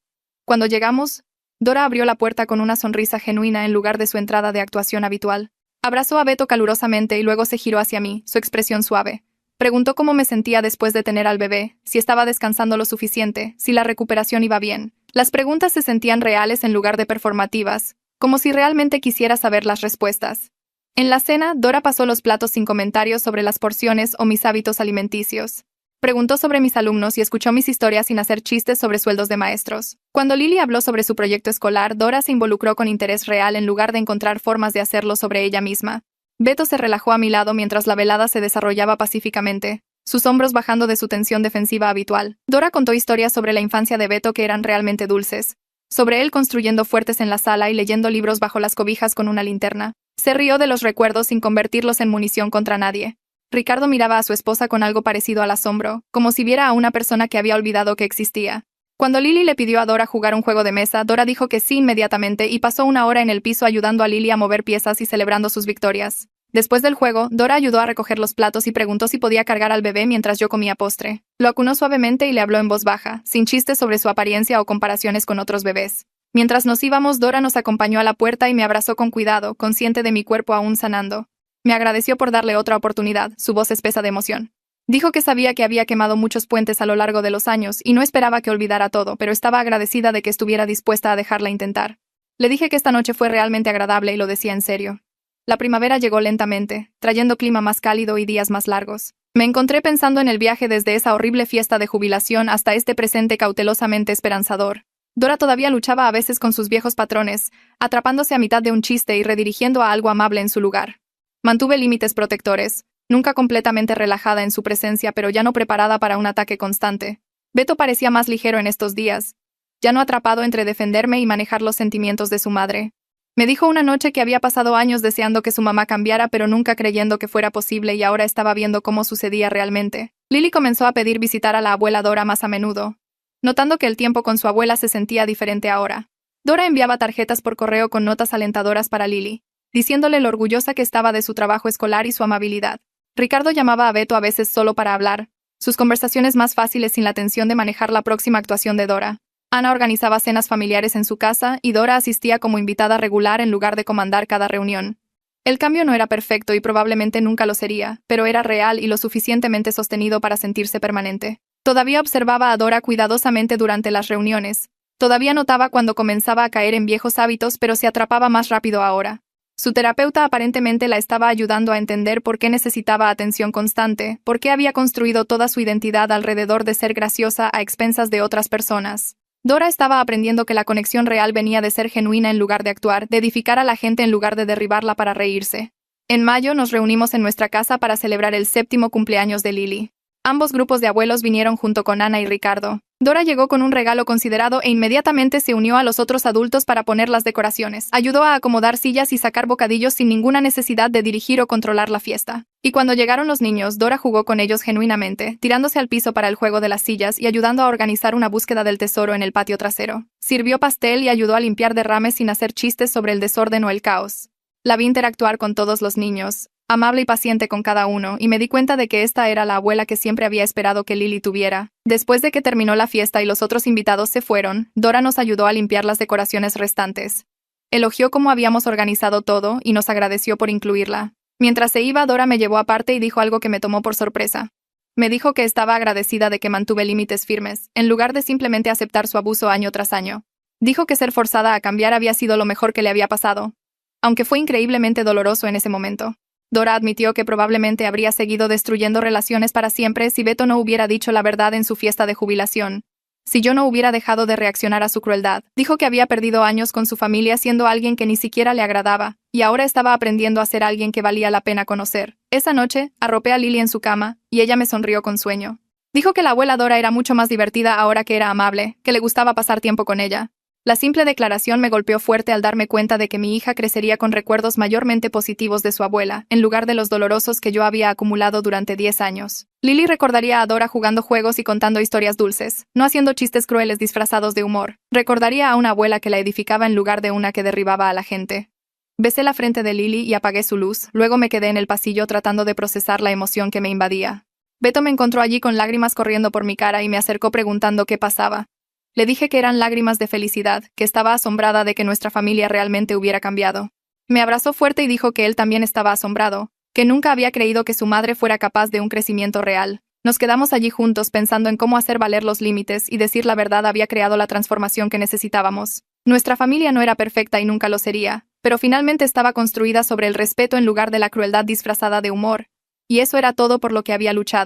Cuando llegamos, Dora abrió la puerta con una sonrisa genuina en lugar de su entrada de actuación habitual. Abrazó a Beto calurosamente y luego se giró hacia mí, su expresión suave. Preguntó cómo me sentía después de tener al bebé, si estaba descansando lo suficiente, si la recuperación iba bien. Las preguntas se sentían reales en lugar de performativas, como si realmente quisiera saber las respuestas. En la cena, Dora pasó los platos sin comentarios sobre las porciones o mis hábitos alimenticios. Preguntó sobre mis alumnos y escuchó mis historias sin hacer chistes sobre sueldos de maestros. Cuando Lily habló sobre su proyecto escolar, Dora se involucró con interés real en lugar de encontrar formas de hacerlo sobre ella misma. Beto se relajó a mi lado mientras la velada se desarrollaba pacíficamente, sus hombros bajando de su tensión defensiva habitual. Dora contó historias sobre la infancia de Beto que eran realmente dulces. Sobre él construyendo fuertes en la sala y leyendo libros bajo las cobijas con una linterna. Se rió de los recuerdos sin convertirlos en munición contra nadie. Ricardo miraba a su esposa con algo parecido al asombro, como si viera a una persona que había olvidado que existía. Cuando Lily le pidió a Dora jugar un juego de mesa, Dora dijo que sí inmediatamente y pasó una hora en el piso ayudando a Lily a mover piezas y celebrando sus victorias. Después del juego, Dora ayudó a recoger los platos y preguntó si podía cargar al bebé mientras yo comía postre. Lo acunó suavemente y le habló en voz baja, sin chistes sobre su apariencia o comparaciones con otros bebés. Mientras nos íbamos, Dora nos acompañó a la puerta y me abrazó con cuidado, consciente de mi cuerpo aún sanando. Me agradeció por darle otra oportunidad, su voz espesa de emoción. Dijo que sabía que había quemado muchos puentes a lo largo de los años y no esperaba que olvidara todo, pero estaba agradecida de que estuviera dispuesta a dejarla intentar. Le dije que esta noche fue realmente agradable y lo decía en serio. La primavera llegó lentamente, trayendo clima más cálido y días más largos. Me encontré pensando en el viaje desde esa horrible fiesta de jubilación hasta este presente cautelosamente esperanzador. Dora todavía luchaba a veces con sus viejos patrones, atrapándose a mitad de un chiste y redirigiendo a algo amable en su lugar. Mantuve límites protectores, nunca completamente relajada en su presencia pero ya no preparada para un ataque constante. Beto parecía más ligero en estos días, ya no atrapado entre defenderme y manejar los sentimientos de su madre. Me dijo una noche que había pasado años deseando que su mamá cambiara pero nunca creyendo que fuera posible y ahora estaba viendo cómo sucedía realmente. Lily comenzó a pedir visitar a la abuela Dora más a menudo, notando que el tiempo con su abuela se sentía diferente ahora. Dora enviaba tarjetas por correo con notas alentadoras para Lily, diciéndole lo orgullosa que estaba de su trabajo escolar y su amabilidad. Ricardo llamaba a Beto a veces solo para hablar, sus conversaciones más fáciles sin la tensión de manejar la próxima actuación de Dora. Ana organizaba cenas familiares en su casa y Dora asistía como invitada regular en lugar de comandar cada reunión. El cambio no era perfecto y probablemente nunca lo sería, pero era real y lo suficientemente sostenido para sentirse permanente. Todavía observaba a Dora cuidadosamente durante las reuniones. Todavía notaba cuando comenzaba a caer en viejos hábitos, pero se atrapaba más rápido ahora. Su terapeuta aparentemente la estaba ayudando a entender por qué necesitaba atención constante, por qué había construido toda su identidad alrededor de ser graciosa a expensas de otras personas. Dora estaba aprendiendo que la conexión real venía de ser genuina en lugar de actuar, de edificar a la gente en lugar de derribarla para reírse. En mayo nos reunimos en nuestra casa para celebrar el 7º cumpleaños de Lily. Ambos grupos de abuelos vinieron junto con Ana y Ricardo. Dora llegó con un regalo considerado e inmediatamente se unió a los otros adultos para poner las decoraciones. Ayudó a acomodar sillas y sacar bocadillos sin ninguna necesidad de dirigir o controlar la fiesta. Y cuando llegaron los niños, Dora jugó con ellos genuinamente, tirándose al piso para el juego de las sillas y ayudando a organizar una búsqueda del tesoro en el patio trasero. Sirvió pastel y ayudó a limpiar derrames sin hacer chistes sobre el desorden o el caos. La vi interactuar con todos los niños, amable y paciente con cada uno, y me di cuenta de que esta era la abuela que siempre había esperado que Lily tuviera. Después de que terminó la fiesta y los otros invitados se fueron, Dora nos ayudó a limpiar las decoraciones restantes. Elogió cómo habíamos organizado todo y nos agradeció por incluirla. Mientras se iba, Dora me llevó aparte y dijo algo que me tomó por sorpresa. Me dijo que estaba agradecida de que mantuve límites firmes, en lugar de simplemente aceptar su abuso año tras año. Dijo que ser forzada a cambiar había sido lo mejor que le había pasado, aunque fue increíblemente doloroso en ese momento. Dora admitió que probablemente habría seguido destruyendo relaciones para siempre si Beto no hubiera dicho la verdad en su fiesta de jubilación. Si yo no hubiera dejado de reaccionar a su crueldad. Dijo que había perdido años con su familia siendo alguien que ni siquiera le agradaba, y ahora estaba aprendiendo a ser alguien que valía la pena conocer. Esa noche, arropé a Lily en su cama, y ella me sonrió con sueño. Dijo que la abuela Dora era mucho más divertida ahora que era amable, que le gustaba pasar tiempo con ella. La simple declaración me golpeó fuerte al darme cuenta de que mi hija crecería con recuerdos mayormente positivos de su abuela, en lugar de los dolorosos que yo había acumulado durante 10 años. Lily recordaría a Dora jugando juegos y contando historias dulces, no haciendo chistes crueles disfrazados de humor. Recordaría a una abuela que la edificaba en lugar de una que derribaba a la gente. Besé la frente de Lily y apagué su luz, luego me quedé en el pasillo tratando de procesar la emoción que me invadía. Beto me encontró allí con lágrimas corriendo por mi cara y me acercó preguntando qué pasaba. Le dije que eran lágrimas de felicidad, que estaba asombrada de que nuestra familia realmente hubiera cambiado. Me abrazó fuerte y dijo que él también estaba asombrado, que nunca había creído que su madre fuera capaz de un crecimiento real. Nos quedamos allí juntos pensando en cómo hacer valer los límites y decir la verdad había creado la transformación que necesitábamos. Nuestra familia no era perfecta y nunca lo sería, pero finalmente estaba construida sobre el respeto en lugar de la crueldad disfrazada de humor. Y eso era todo por lo que había luchado.